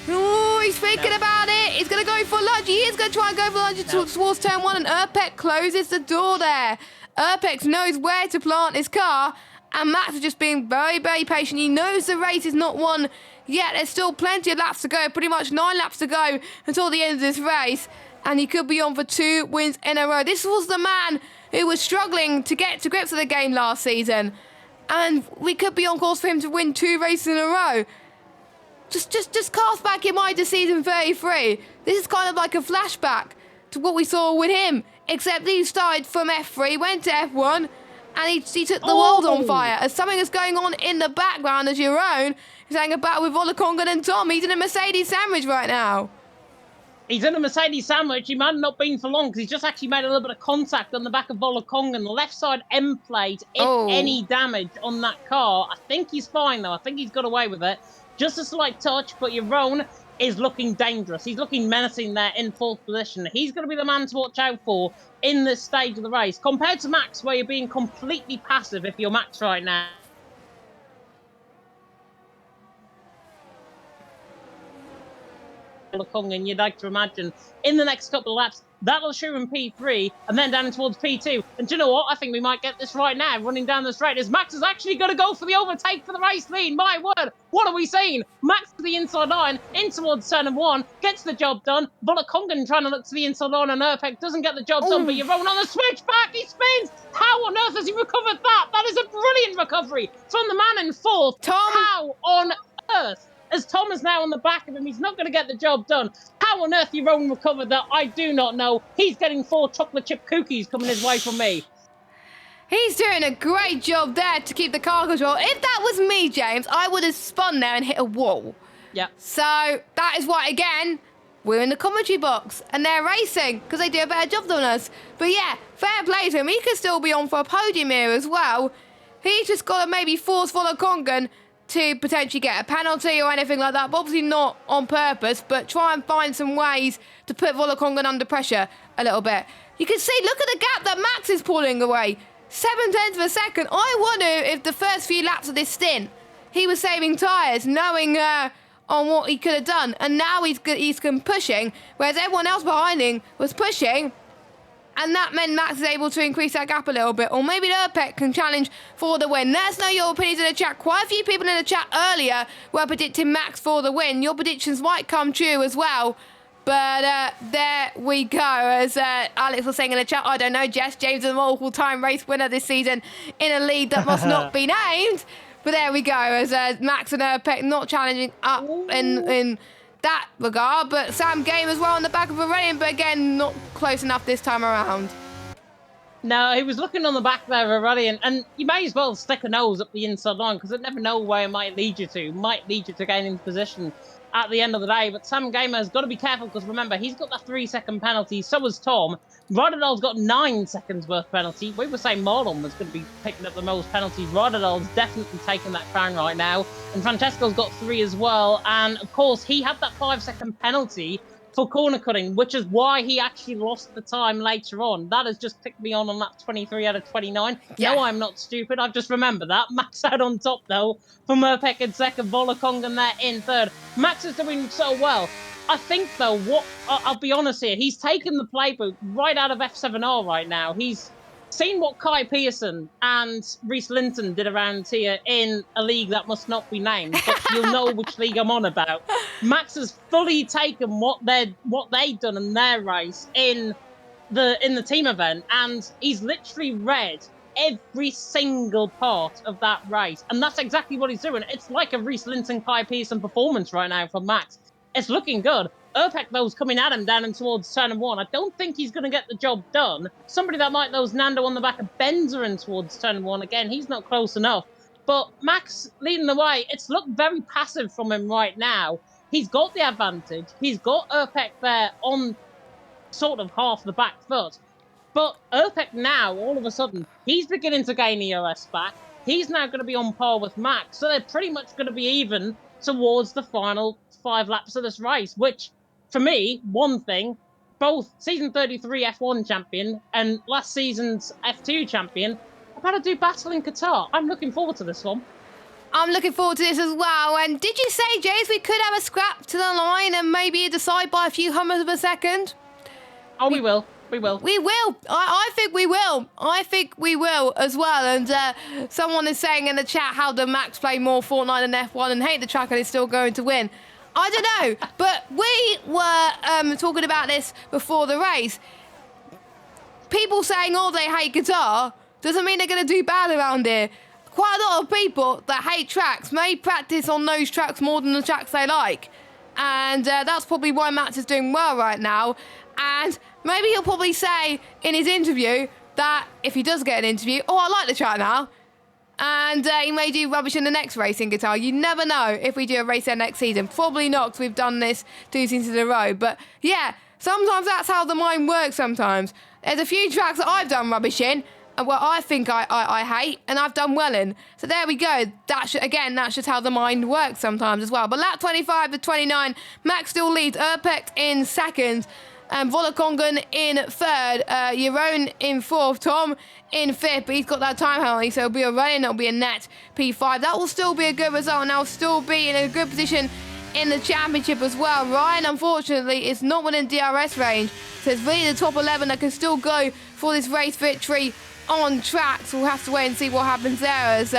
Oh, he's thinking about it. He's going to go for lunge. He is going to try and go for lunge towards turn 1, and Erpek closes the door there. Erpek knows where to plant his car, and Max is just being very, very patient. He knows the race is not won yet. There's still plenty of laps to go, pretty much 9 laps to go until the end of this race. And he could be on for 2 wins in a row. This was the man who was struggling to get to grips with the game last season. And we could be on course for him to win 2 races in a row. Just cast back your mind to season 33. This is kind of like a flashback to what we saw with him. Except he started from F3, went to F1, and he took the world on fire. As something is going on in the background as your own, he's having a battle with Volokongan and Tom. He's in a Mercedes sandwich right now. He's in a Mercedes sandwich. He might have not been for long because he's just actually made a little bit of contact on the back of Volokongan. The left side end plate, if any damage on that car. I think he's fine, though. I think he's got away with it. Just a slight touch, but Yaron is looking dangerous. He's looking menacing there in 4th position. He's going to be the man to watch out for in this stage of the race. Compared to Max, where you're being completely passive if you're Max right now. And you'd like to imagine in the next couple of laps that'll show him P3 and then down towards P2. And do you know what? I think we might get this right now. Running down the straight as Max is actually going to go for the overtake for the race lead. My word, what are we seeing? Max to the inside line in towards turn 1 gets the job done. Volokongan trying to look to the inside line and Erpek doesn't get the job done, but you're rolling on the switch back. He spins. How on earth has he recovered that? That is a brilliant recovery from the man in 4th. Tom, how on earth? As Tom is now on the back of him, he's not going to get the job done. How on earth Yaron recovered that, I do not know. He's getting 4 chocolate chip cookies coming his way from me. He's doing a great job there to keep the car control. If that was me, James, I would have spun there and hit a wall. Yeah. So that is why, again, we're in the commentary box and they're racing because they do a better job than us. But yeah, fair play to him. He could still be on for a podium here as well. He's just got to maybe force Volokongan to potentially get a penalty or anything like that, but obviously not on purpose, but try and find some ways to put Volokongan under pressure a little bit. You can see, look at the gap that Max is pulling away. 7/10 of a second. I wonder if the first few laps of this stint, he was saving tyres, knowing on what he could have done. And now he's pushing, whereas everyone else behind him was pushing. And that meant Max is able to increase that gap a little bit. Or maybe Erpek can challenge for the win. Let us know your opinions in the chat. Quite a few people in the chat earlier were predicting Max for the win. Your predictions might come true as well. But there we go. As Alex was saying in the chat, I don't know, Jess James is an all-time race winner this season in a league that must not be named. But there we go, as Max and Erpek not challenging up in that regard. But Sam Game as well on the back of Aurelian, but again, not close enough this time around. No, he was looking on the back there of Aurelian, and you may as well stick a nose up the inside line, because it never know where it might lead you to. Might lead you to gaining position at the end of the day. But Sam Gamer has got to be careful, because remember, he's got that 3-second penalty, so has Tom. Rodadal's got 9 seconds worth penalty. We were saying Marlon was going to be picking up the most penalties. Rodadal's definitely taking that crown right now. And Francesco's got 3 as well. And of course, he had that 5-second penalty for corner cutting, which is why he actually lost the time later on. That has just picked me on that 23 out of 29. Yeah. No, I'm not stupid. I've just remembered that. Max out on top, though, for Murpek in second, Volakongan there in third. Max is doing so well. I think, though, I'll be honest here, he's taken the playbook right out of F7R right now. He's seen what Kai Pearson and Reece Linton did around here in a league that must not be named, but you'll know which league I'm on about. Max has fully taken what they've done in their race in the team event, and he's literally read every single part of that race, and that's exactly what he's doing. It's like a Reece Linton Kai Pearson performance right now for Max. It's looking good. Erpek, though, is coming at him down and towards turn 1. I don't think he's going to get the job done. Somebody that might know is Nando on the back of Benzer in towards turn 1. Again, he's not close enough. But Max leading the way. It's looked very passive from him right now. He's got the advantage. He's got Erpek there on sort of half the back foot. But Erpek now, all of a sudden, he's beginning to gain EOS back. He's now going to be on par with Max. So they're pretty much going to be even towards the final 5 laps of this race, which, for me, one thing, both season 33 F1 champion and last season's F2 champion about to do battle in Qatar. I'm looking forward to this one. I'm looking forward to this as well. And did you say, James, we could have a scrap to the line and maybe decide by a few hundredths of a second? Oh, we will. We will. We will. I think we will. I think we will as well. And someone is saying in the chat how the Max play more Fortnite than F1 and hate the track and is still going to win. I don't know, but we were talking about this before the race. People saying, oh, they hate Qatar doesn't mean they're going to do bad around here. Quite a lot of people that hate tracks may practice on those tracks more than the tracks they like. And that's probably why Max is doing well right now. And maybe he'll probably say in his interview that if he does get an interview, oh, I like the track now. And he may do rubbish in the next race in Qatar. You never know if we do a race there next season. Probably not, because we've done this 2 seasons in a row. But yeah, sometimes that's how the mind works sometimes. There's a few tracks that I've done rubbish in, and what I think I hate, and I've done well in. So there we go. That's just how the mind works sometimes as well. But lap 25 to 29, Max still leads. Erpek in second. Volakongan in third, Jeroen in fourth, Tom in fifth, but he's got that time penalty, so it'll be a run-in, it'll be a net P5. That will still be a good result, and they'll still be in a good position in the championship as well. Ryan, unfortunately, is not within DRS range, so it's really the top 11 that can still go for this race victory on track, so we'll have to wait and see what happens there, as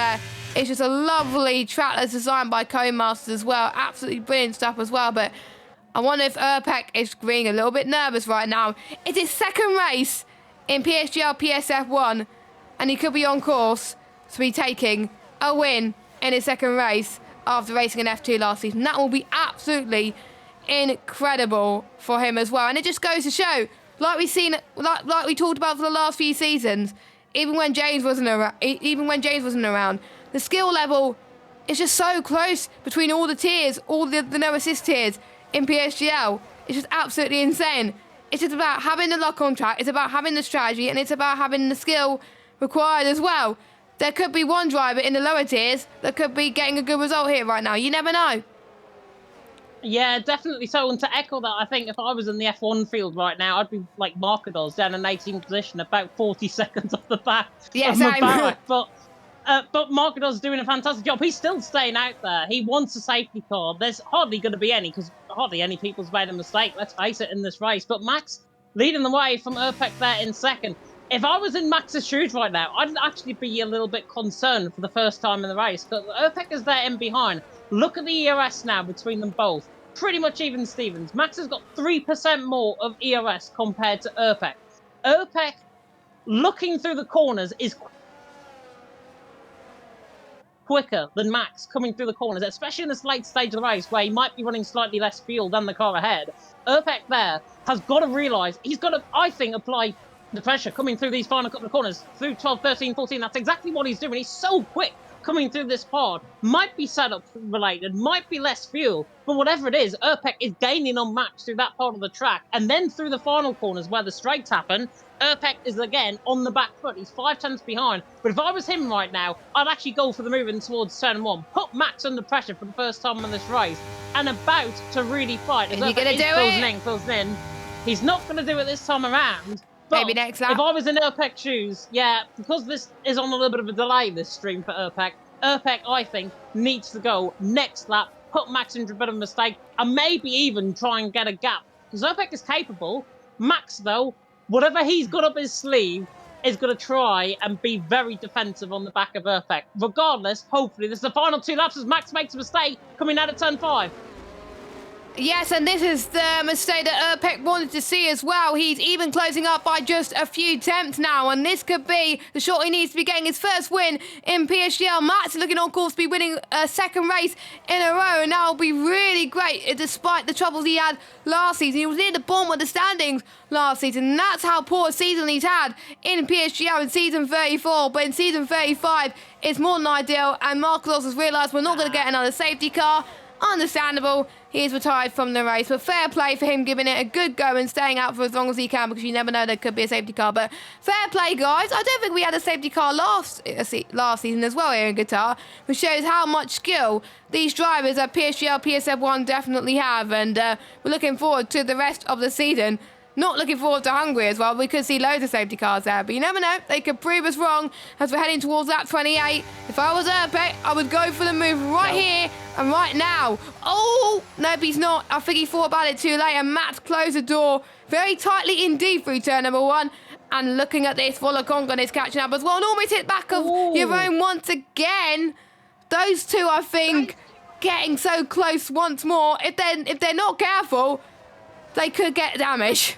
it's just a lovely track that's designed by Codemasters as well. Absolutely brilliant stuff as well, but I wonder if Erpek is being a little bit nervous right now. It's his second race in PSGL PSF1, and he could be on course to be taking a win in his second race after racing in F2 last season. That will be absolutely incredible for him as well. And it just goes to show, like we talked about for the last few seasons, even when James wasn't around, the skill level is just so close between all the tiers, all the no assist tiers in PSGL. It's just absolutely insane. It's just about having the luck on track, it's about having the strategy, and it's about having the skill required as well. There could be one driver in the lower tiers that could be getting a good result here right now. You never know. Yeah, definitely so. And to echo that, I think if I was in the F1 field right now, I'd be like Markados down in 18th position, about 40 seconds off the back Yeah, of same. Mubarak. But Markados doing a fantastic job. He's still staying out there. He wants a safety car. There's hardly going to be any, because hardly any people's made a mistake, let's face it, in this race. But Max leading the way from Erpek there in second. If I was in Max's shoes right now, I'd actually be a little bit concerned for the first time in the race, because Erpek is there in behind. Look at the ERS now between them both. Pretty much even Stevens. Max has got 3% more of ERS compared to Erpek. Erpek, looking through the corners, is quicker than Max coming through the corners, especially in this late stage of the race where he might be running slightly less fuel than the car ahead. Erpek there has got to realise he's got to, I think, apply the pressure coming through these final couple of corners, through 12, 13, 14. That's exactly what he's doing. He's so quick coming through this pod. Might be setup related, might be less fuel, but whatever it is, Erpek is gaining on Max through that part of the track. And then through the final corners where the straights happen, Erpek is again on the back foot. He's 5 tenths behind. But if I was him right now, I'd actually go for the move in towards turn 1. Put Max under pressure for the first time in this race and about to really fight. Is he going to do it? Closing in. He's not going to do it this time around. But Maybe next lap. if I was in Erpek's shoes, yeah, because this is on a little bit of a delay, this stream for Erpek, I think, needs to go next lap, put Max into a bit of a mistake, and maybe even try and get a gap. Because Erpek is capable. Max, though, whatever he's got up his sleeve, is going to try and be very defensive on the back of Erpek. Regardless, hopefully, this is the final 2 laps as Max makes a mistake coming out of turn 5. Yes, and this is the mistake that Erpek wanted to see as well. He's even closing up by just a few tenths now, and this could be the shot he needs to be getting his first win in PSGL. Max looking on course to be winning a second race in a row, and that will be really great despite the troubles he had last season. He was near the bottom of the standings last season, and that's how poor a season he's had in PSGL in season 34, but in season 35 it's more than ideal, and Marcos has realised we're not going to get another safety car. Understandable, he is retired from the race, but fair play for him giving it a good go and staying out for as long as he can, because you never know there could be a safety car. But fair play, guys. I don't think we had a safety car last season as well here in Qatar, which shows how much skill these drivers at PSGL, PSF1 definitely have, and we're looking forward to the rest of the season. Not looking forward to Hungary as well. We could see loads of safety cars there, but you never know. They could prove us wrong as we're heading towards lap 28. If I was Erpek, I would go for the move right here and right now. Oh, nope, he's not. I think he thought about it too late, and Matt closed the door very tightly indeed through turn number 1. And looking at this, Volokongan is catching up as well. And almost hit back of Jeroen once again. Those two, I think, getting so close once more. If they're not careful, they could get damage.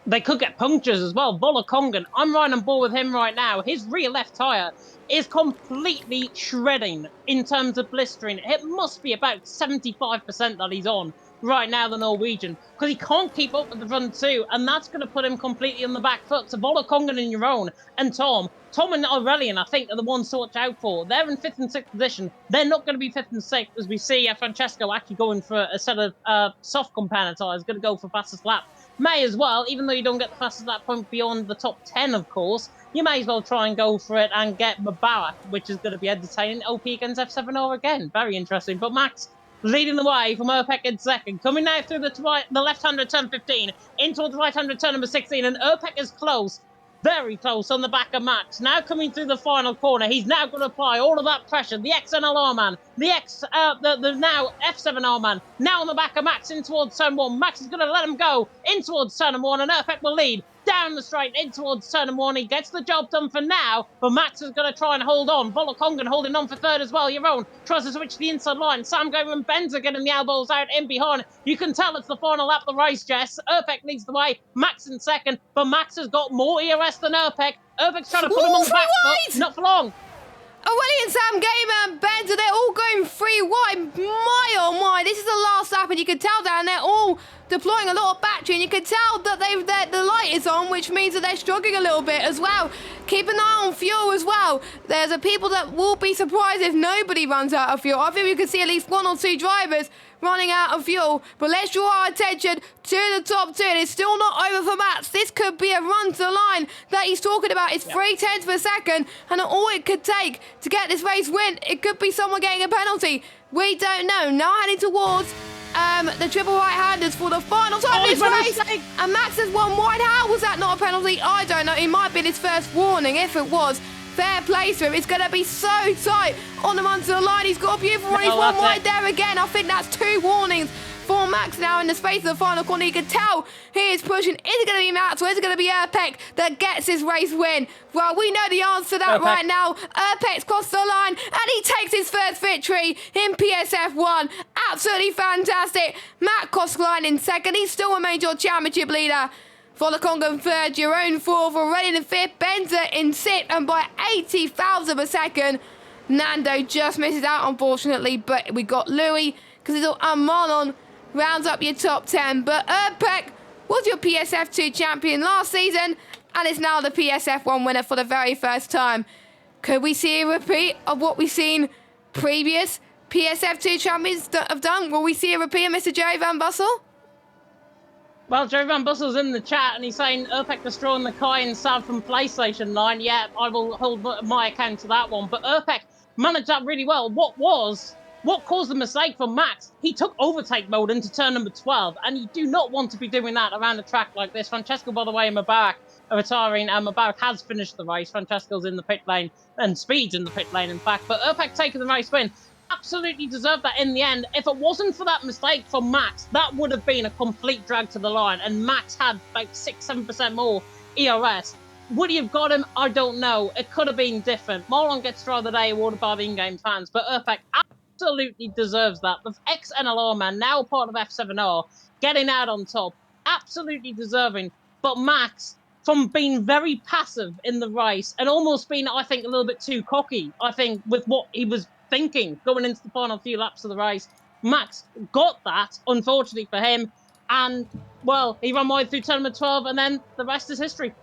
They could get punctures as well. Volokongan, I'm right on board with him right now. His rear left tyre is completely shredding in terms of blistering. It must be about 75% that he's on right now, the Norwegian, because he can't keep up with the front 2, and that's going to put him completely on the back foot. So Volokongan and Jeroen and Tom and Aurelian, I think, are the ones to watch out for. They're in 5th and 6th position. They're not going to be 5th and 6th, as we see Francesco actually going for a set of soft compound tyres, going to go for fastest lap. May as well, even though you don't get the fastest lap point beyond the top 10, of course, you may as well try and go for it and get Mubarak, which is going to be entertaining. OP against F7R again. Very interesting. But Max leading the way from Erpek in second, coming now through the left-hander turn 15, in towards the right-hander turn number 16, and Erpek is close. Very close on the back of Max. Now coming through the final corner, he's now going to apply all of that pressure. The XNLR man, the now F7R man, now on the back of Max in towards turn 1. Max is going to let him go in towards turn 1, and Erpek will lead down the straight in towards turn 1. He gets the job done for now, but Max is going to try and hold on. Volokongan holding on for third as well. Jeroen tries to switch the inside line. Sam Gamer and Benz are getting the elbows out in behind. You can tell it's the final lap of the race, Jess. Erpek leads the way. Max in second, but Max has got more ERS than Erpek. Erpek's trying to put him on the back foot. Not for long. Aurelian, Sam Gamer and Benza, they're all going 3 wide. My oh my, this is the last lap, and you can tell that, and they're all deploying a lot of battery, and you can tell that the light is on, which means that they're struggling a little bit as well. Keep an eye on fuel as well. There's people that will be surprised if nobody runs out of fuel. I think we could see at least 1 or 2 drivers running out of fuel, but let's draw our attention to the top 2. It's still not over for Mats. This could be a run to the line that he's talking about. It's 3 tenths per second, and all it could take to get this race win, it could be someone getting a penalty. We don't know. Now heading towards the triple right-handers for the final time in this race. And Max has won wide. How was that not a penalty? I don't know. It might have been his first warning. If it was, fair play to him. It's going to be so tight on the onto the line. He's got a beautiful run. He's won wide there again. I think that's 2 warnings for Max now in the space of the final corner. You can tell he is pushing. Is it going to be Max or is it going to be Erpek that gets his race win? Well, we know the answer to that right now. Erpek's crossed the line and he takes his first victory in PSF1. Absolutely fantastic. Matt crossed the line in second. He still remains your championship leader. Volokong in third, Jerome fourth, Aurelian in fifth, Benza in sixth, and by 80,000 per second, Nando just misses out, unfortunately, but we got Louis, Kazizal and Marlon rounds up your top 10, but Erpek was your PSF2 champion last season, and is now the PSF1 winner for the very first time. Could we see a repeat of what we've seen previous PSF2 champions have done? Will we see a repeat of Mr. Jerry Van Bussel? Well, Jerry Van Bussel's in the chat and he's saying Erpek destroying the Kai and Sav from PlayStation 9. Yeah, I will hold my account to that one. But Erpek managed that really well. What caused the mistake for Max? He took overtake mode into turn number 12, and you do not want to be doing that around a track like this. Francesco, by the way, and Mubarak are retiring, and Mubarak has finished the race. Francesco's in the pit lane, and Speed's in the pit lane, in fact. But Erpek taking the race win. Absolutely deserved that in the end. If it wasn't for that mistake from Max, that would have been a complete drag to the line, and Max had like 6-7% more ERS. Would he have got him? I don't know. It could have been different. Marlon gets Driver of the Day awarded by the in-game fans, but Erpek absolutely deserves that. The ex-NLR man, now part of F7R, getting out on top, absolutely deserving. But Max, from being very passive in the race and almost being, I think, a little bit too cocky, I think, with what he was thinking going into the final few laps of the race, Max got that, unfortunately for him, and, well, he ran wide through turn number 12, and then the rest is history.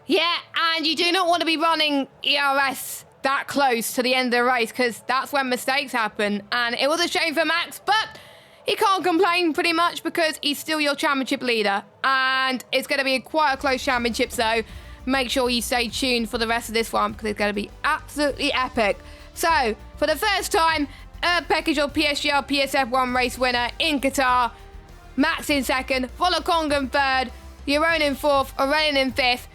Yeah, and you do not want to be running ERS that close to the end of the race, because that's when mistakes happen, and it was a shame for Max, but he can't complain pretty much because he's still your championship leader, and it's going to be quite a close championship, so make sure you stay tuned for the rest of this one, because it's going to be absolutely epic. So, for the first time, Erpek is your PSGL PSF1 race winner in Qatar. Max in second, Volokong in third, Jeroen in fourth, Aurelian in fifth,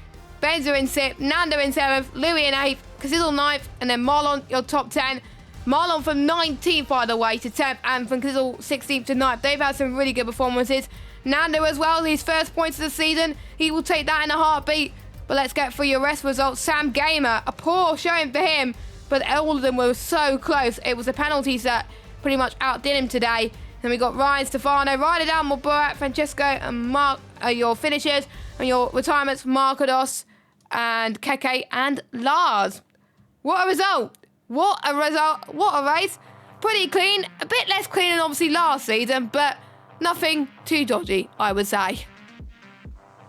Benza in sixth, Nando in seventh, Louis in eighth, Kazizal ninth, and then Marlon, your top 10. Marlon from 19th, by the way, to 10th, and from Kazizal 16th to 9th. They've had some really good performances. Nando as well, his first points of the season. He will take that in a heartbeat. But let's get through your rest results. Sam Gamer, a poor showing for him, but all of them were so close. It was the penalties that pretty much outdid him today. Then we got Ryan Stefano, Ryder Down, Mubarak, Francesco, and Mark are your finishers. And your retirements, Markados, and Keke, and Lars. What a result. What a result. What a race. Pretty clean. A bit less clean than obviously last season, but nothing too dodgy, I would say.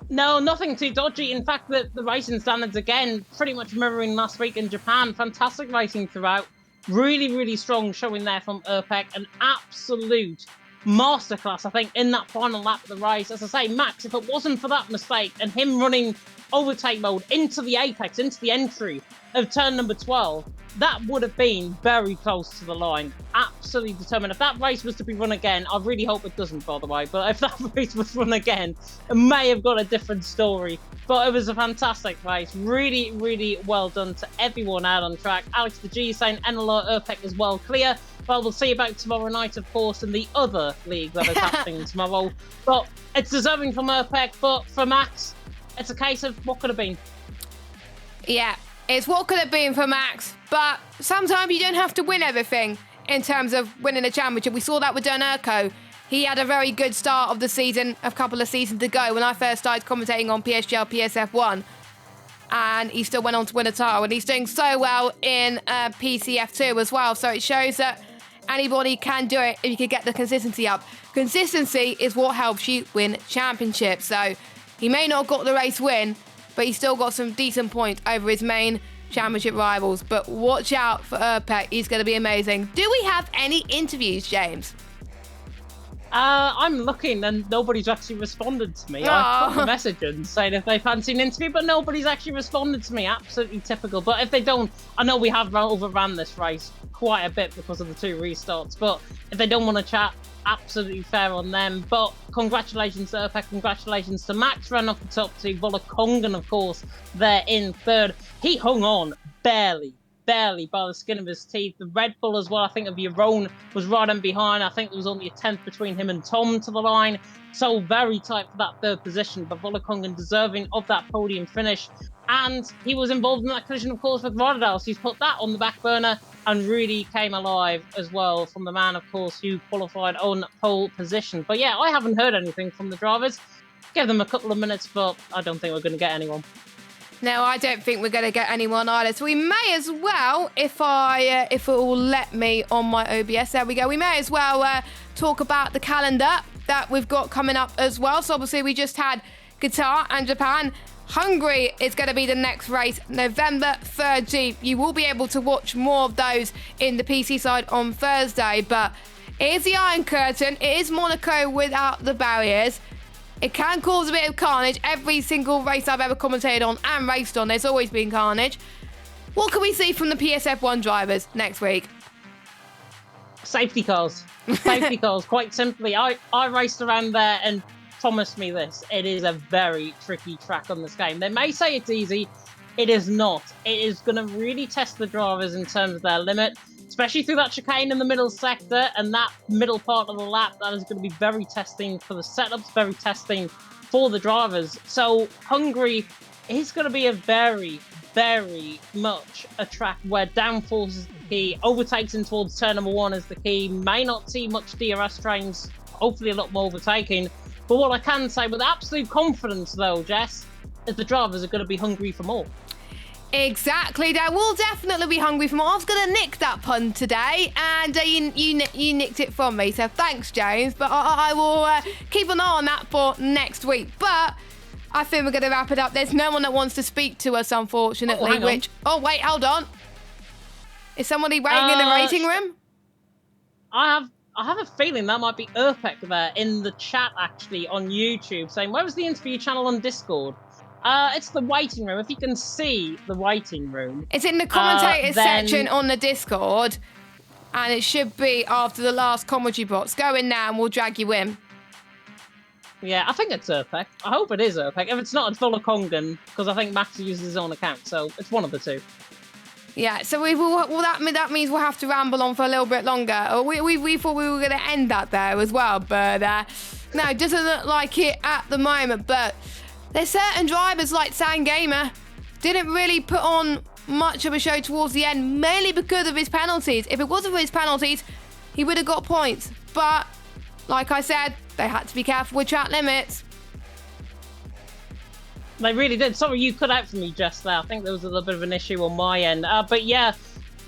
No, nothing too dodgy. In fact, the racing standards, again, pretty much mirroring last week in Japan. Fantastic racing throughout. Really, really strong showing there from Erpek. An absolute masterclass, I think, in that final lap of the race. As I say, Max, if it wasn't for that mistake and him running overtake mode into the apex, into the entry of turn number 12, that would have been very close to the line. Absolutely determined. If that race was to be run again, I really hope it doesn't, by the way, but if that race was run again, it may have got a different story. But it was a fantastic race. Really, really well done to everyone out on track. Alex the G saying NLR Erpek is well clear. Well, we'll see about tomorrow night, of course, in the other league that is happening tomorrow. But it's deserving from Erpek, but for Max, it's a case of what could have been. Yeah, it's what could have been for Max, but sometimes you don't have to win everything in terms of winning a championship. We saw that with Donurko. He had a very good start of the season, a couple of seasons ago, when I first started commentating on PSGL PSF1. And he still went on to win a title, and he's doing so well in PCF2 as well. So it shows that anybody can do it if you can get the consistency up. Consistency is what helps you win championships. So he may not have got the race win, but he's still got some decent points over his main championship rivals. But watch out for Erpek. He's going to be amazing. Do we have any interviews, James? I'm looking and nobody's actually responded to me. I put a message in saying if they fancy an interview, but nobody's actually responded to me. Absolutely typical. But if they don't, I know we have overran this race quite a bit because of the 2 restarts. But if they don't want to chat, absolutely fair on them. But congratulations to Erpek, congratulations to Max, ran off the top two. Volokongan, of course, there in third. He hung on barely by the skin of his teeth. The Red Bull as well, I think of Yaron was right in behind. I think there was only a tenth between him and Tom to the line. So very tight for that third position, but Volokongan deserving of that podium finish. And he was involved in that collision, of course, with Rotterdam. So he's put that on the back burner and really came alive as well from the man, of course, who qualified on pole position. But yeah, I haven't heard anything from the drivers. Give them a couple of minutes, but I don't think we're going to get anyone. No, I don't think we're going to get anyone either. So we may as well, if it will let me on my OBS, there we go. We may as well talk about the calendar that we've got coming up as well. So obviously we just had Qatar and Japan. Hungary is going to be the next race, November 3rd. You will be able to watch more of those in the PC side on Thursday. But it is the Iron Curtain. It is Monaco without the barriers. It can cause a bit of carnage. Every single race I've ever commentated on and raced on, there's always been carnage. What can we see from the PSF1 drivers next week? Safety cars. Safety cars, quite simply. I raced around there and promised me this. It is a very tricky track on this game. They may say it's easy. It is not. It is going to really test the drivers in terms of their limit, especially through that chicane in the middle sector and that middle part of the lap. That is going to be very testing for the setups, very testing for the drivers. So Hungary is going to be a very, very much a track where downforce is the key, overtakes in towards turn number one is the key. May not see much DRS trains, hopefully a lot more overtaking. But what I can say with absolute confidence, though, Jess, is the drivers are going to be hungry for more. Exactly, they will definitely be hungry for more. I was going to nick that pun today, and you nicked it from me, so thanks, James. But I will keep an eye on that for next week. But I think we're going to wrap it up. There's no one that wants to speak to us, unfortunately. Oh, wait, hold on. Is somebody waiting in the rating room? I have a feeling that might be Erpek there in the chat, actually, on YouTube, saying, where was the interview channel on Discord? It's the waiting room. If you can see the waiting room. It's in the commentator section on the Discord, and it should be after the last commentary box. Go in now and we'll drag you in. Yeah, I think it's Erpek. I hope it is Erpek. If it's not, it's Volokongan, because I think Max uses his own account, so it's one of the two. Yeah, so that means we'll have to ramble on for a little bit longer. We thought we were going to end that there as well, but no, it doesn't look like it at the moment. But there's certain drivers like San Gamer didn't really put on much of a show towards the end, mainly because of his penalties. If it wasn't for his penalties, he would have got points. But like I said, they had to be careful with track limits. They really did. Sorry, you cut out for me just there. I think there was a little bit of an issue on my end. But yeah,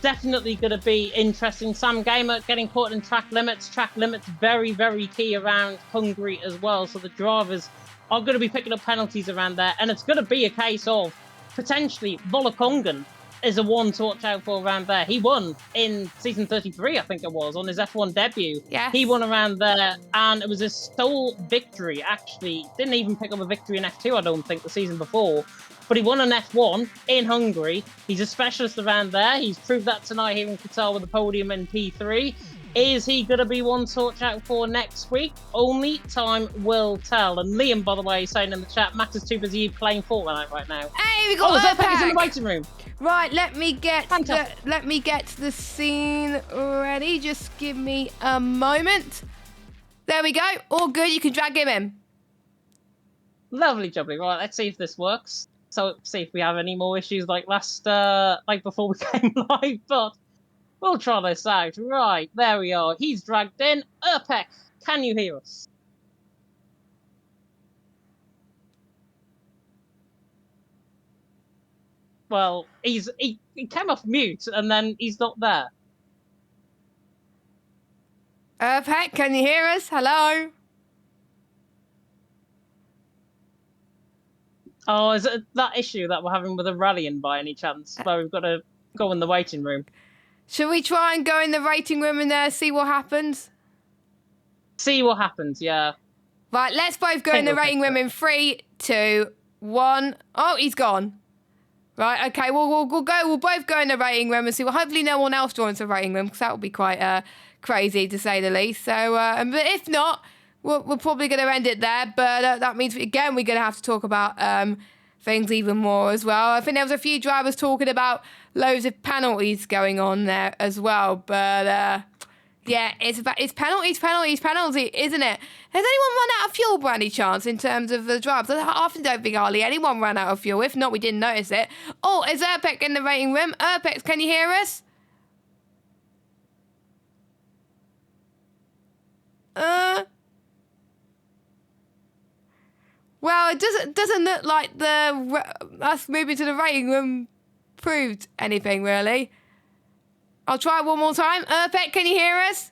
definitely going to be interesting. Sam Gamer getting caught in track limits. Track limits very, very key around Hungary as well. So the drivers are going to be picking up penalties around there. And it's going to be a case of potentially Volokongan is a one to watch out for around there. He won in season 33, I think it was, on his F1 debut. Yes. He won around there, and it was his sole victory, actually. Didn't even pick up a victory in F2, I don't think, the season before. But he won an F1 in Hungary. He's a specialist around there. He's proved that tonight here in Qatar with the podium in P3. Is he going to be one to watch out for next week? Only time will tell. And Liam, by the way, saying in the chat, Max is too busy playing Fortnite right now. Hey, we got Erpek is in the waiting room. Right, let me get the scene ready. Just give me a moment. There we go. All good. You can drag him in. Lovely jubbly. Right, let's see if this works. So see if we have any more issues like like before we came live, but we'll try this out. Right, there we are. He's dragged in. Erpek, can you hear us? Well, he came off mute and then he's not there. Erpek, can you hear us? Hello? Oh, is it that issue that we're having with the rallying by any chance? Where we've got to go in the waiting room. Should we try and go in the rating room and see what happens? See what happens, yeah. Right, let's both go in the rating room in 3, 2, 1. Oh, he's gone. Right, okay, we'll both go in the rating room and see. Well, hopefully no one else joins the rating room because that would be quite crazy to say the least. So, but if not, we're probably going to end it there. But that means, again, we're going to have to talk about things even more as well. I think there was a few drivers talking about loads of penalties going on there as well. But yeah, it's penalties, isn't it? Has anyone run out of fuel by any chance in terms of the drivers? I often don't think hardly anyone ran out of fuel. If not, we didn't notice it. Oh, is Urpex in the rating room? Urpex, can you hear us? Well, it doesn't look like us moving to the rating room proved anything, really. I'll try one more time. Urpex, can you hear us?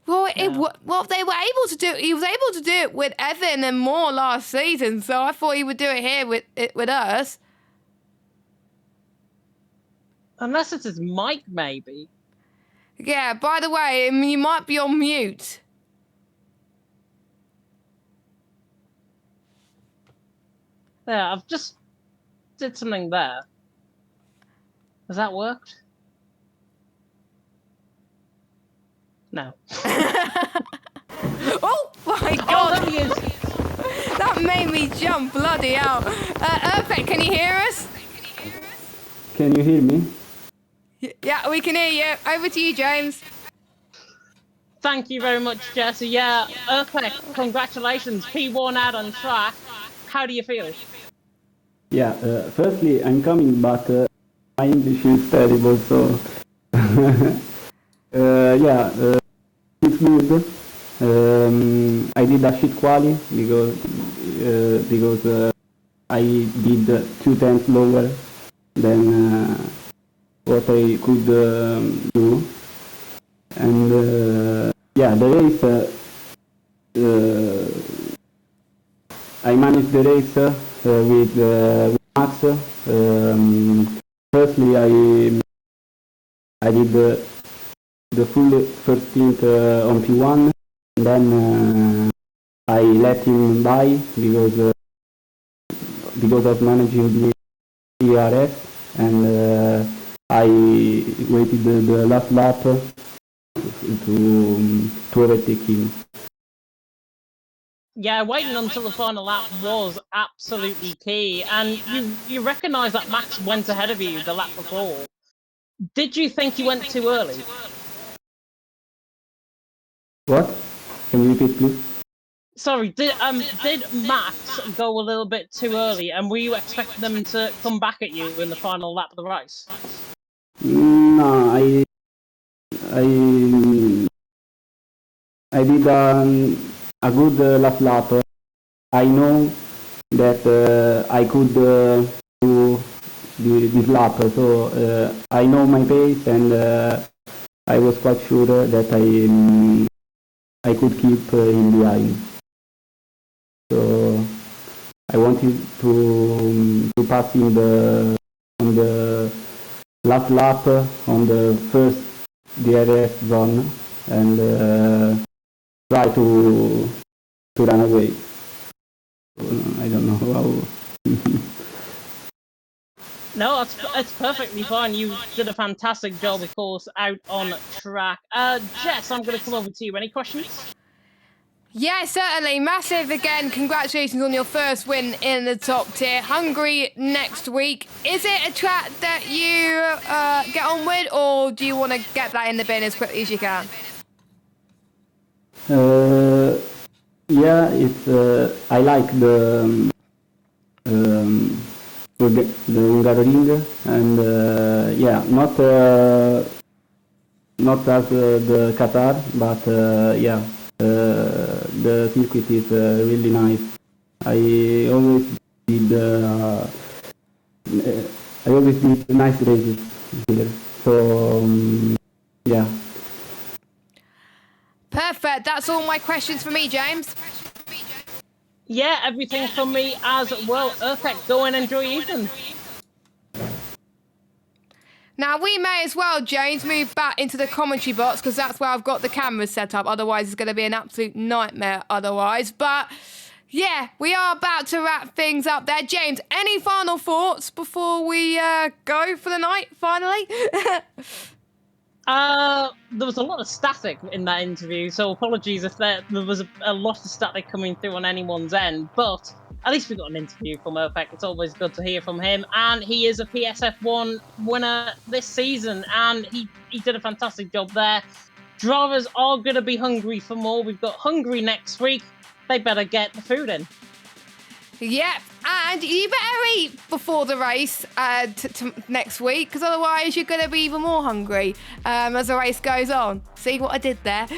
Well, they were able to do. He was able to do it with Evan and Moore last season, so I thought he would do it here with us. Unless it's his mic, maybe. Yeah, by the way, you might be on mute. Yeah, I've just did something there. Has that worked? No. Oh my God! Oh, there he is. That made me jump, bloody hell. Urpex, can you hear us? Can you hear me? Yeah, we can hear you. Over to you, James. Thank you very much, Jesse. Yeah, Urpex, congratulations. P1 out on track. How do you feel? Yeah, firstly, I'm coming, but my English is terrible, so... yeah, it's good. I did a shit quali because I did 2 tenths lower than what I could do. And yeah, the race, I managed the race with Max. Firstly, I did the full first stint on P1, and then I let him by because of managing the ERS, and I waited the last lap to overtake him. Yeah, waiting until the final lap was absolutely key, and you recognise that Max went ahead of you the lap before. Did you think he went too early? What? Can you repeat, please? Sorry, did Max go a little bit too early, and were you expecting them to come back at you in the final lap of the race? No, I did a good last lap. I know that I could do this lap, so I know my pace, and I was quite sure that I could keep him behind. So I wanted to pass him on the last lap on the first DRS zone, and try to run away. I don't know how. No, it's perfectly fine. You did a fantastic job, of course, out on track. Jess, I'm going to come over to you. Any questions? Yeah, certainly. Massive again. Congratulations on your first win in the top tier. Hungary next week. Is it a track that you get on with, or do you want to get that in the bin as quickly as you can? Yeah, it's. I like the Hungaroring, and yeah, not as the Qatar, but yeah. The circuit is really nice. I always did nice races here. So yeah. Perfect. That's all my questions for me, James. Yeah, everything from me as well. Perfect. Go and enjoy your evening. Now, we may as well, James, move back into the commentary box, because that's where I've got the cameras set up. Otherwise, it's going to be an absolute nightmare otherwise. But Yeah, we are about to wrap things up there. James, any final thoughts before we go for the night, finally? There was a lot of static in that interview, so apologies if there was a lot of static coming through on anyone's end, but at least we got an interview from Opec. It's always good to hear from him, and he is a PSF1 winner this season, and he did a fantastic job there. Drivers are going to be hungry for more. We've got Hungary next week. They better get the food in. Yep, and you better eat before the race next week, because otherwise you're going to be even more hungry as the race goes on. See what I did there?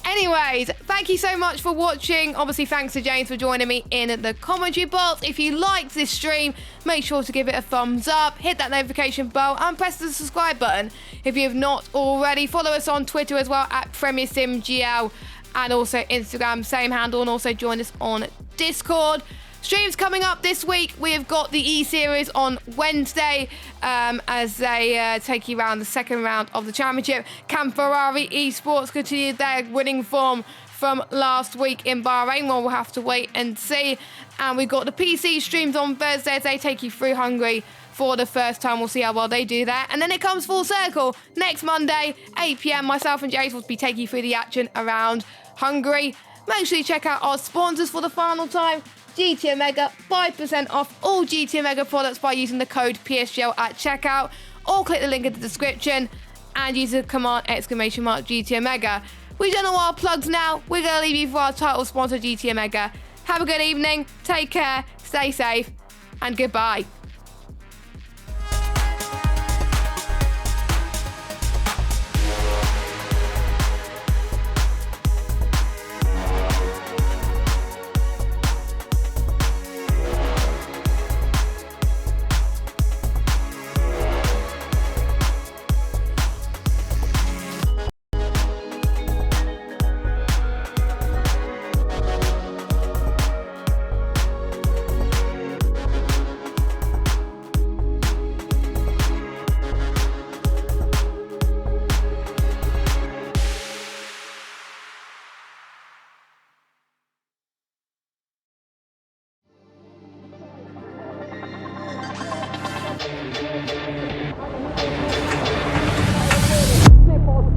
Anyways, thank you so much for watching. Obviously, thanks to James for joining me in the commentary box. If you liked this stream, make sure to give it a thumbs up, hit that notification bell, and press the subscribe button if you have not already. Follow us on Twitter as well at PremierSimGL, and also Instagram, same handle, and also join us on Discord. Streams coming up this week. We have got the E-Series on Wednesday as they take you around the second round of the championship. Can Ferrari Esports continue their winning form from last week in Bahrain? Well, we'll have to wait and see. And we've got the PC streams on Thursday as they take you through Hungary for the first time. We'll see how well they do that. And then it comes full circle. Next Monday, 8 PM, myself and James will be taking you through the action around Hungary. Make sure you check out our sponsors for the final time. GT Omega, 5% off all GT Omega products by using the code PSGL at checkout, or click the link in the description and use the command !GT Omega. We've done all our plugs now. We're going to leave you for our title sponsor, GT Omega. Have a good evening, take care, stay safe, and goodbye.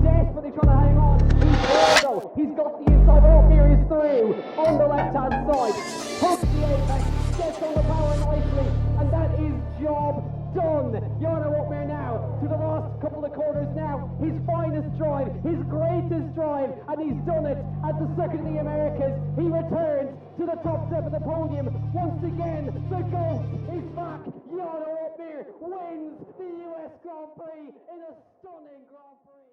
Desperately trying to hang on. He's got the inside off. Here he's through on the left hand side. Hooks the apex, gets on the power nicely, and that is job done. Jarno Opmeer now to the last couple of corners now. His finest drive, his greatest drive, and he's done it at the Circuit of the Americas. He returns to the top step of the podium. Once again, the GOAT is back. Jarno Opmeer wins the US Grand Prix in a stunning Grand Prix.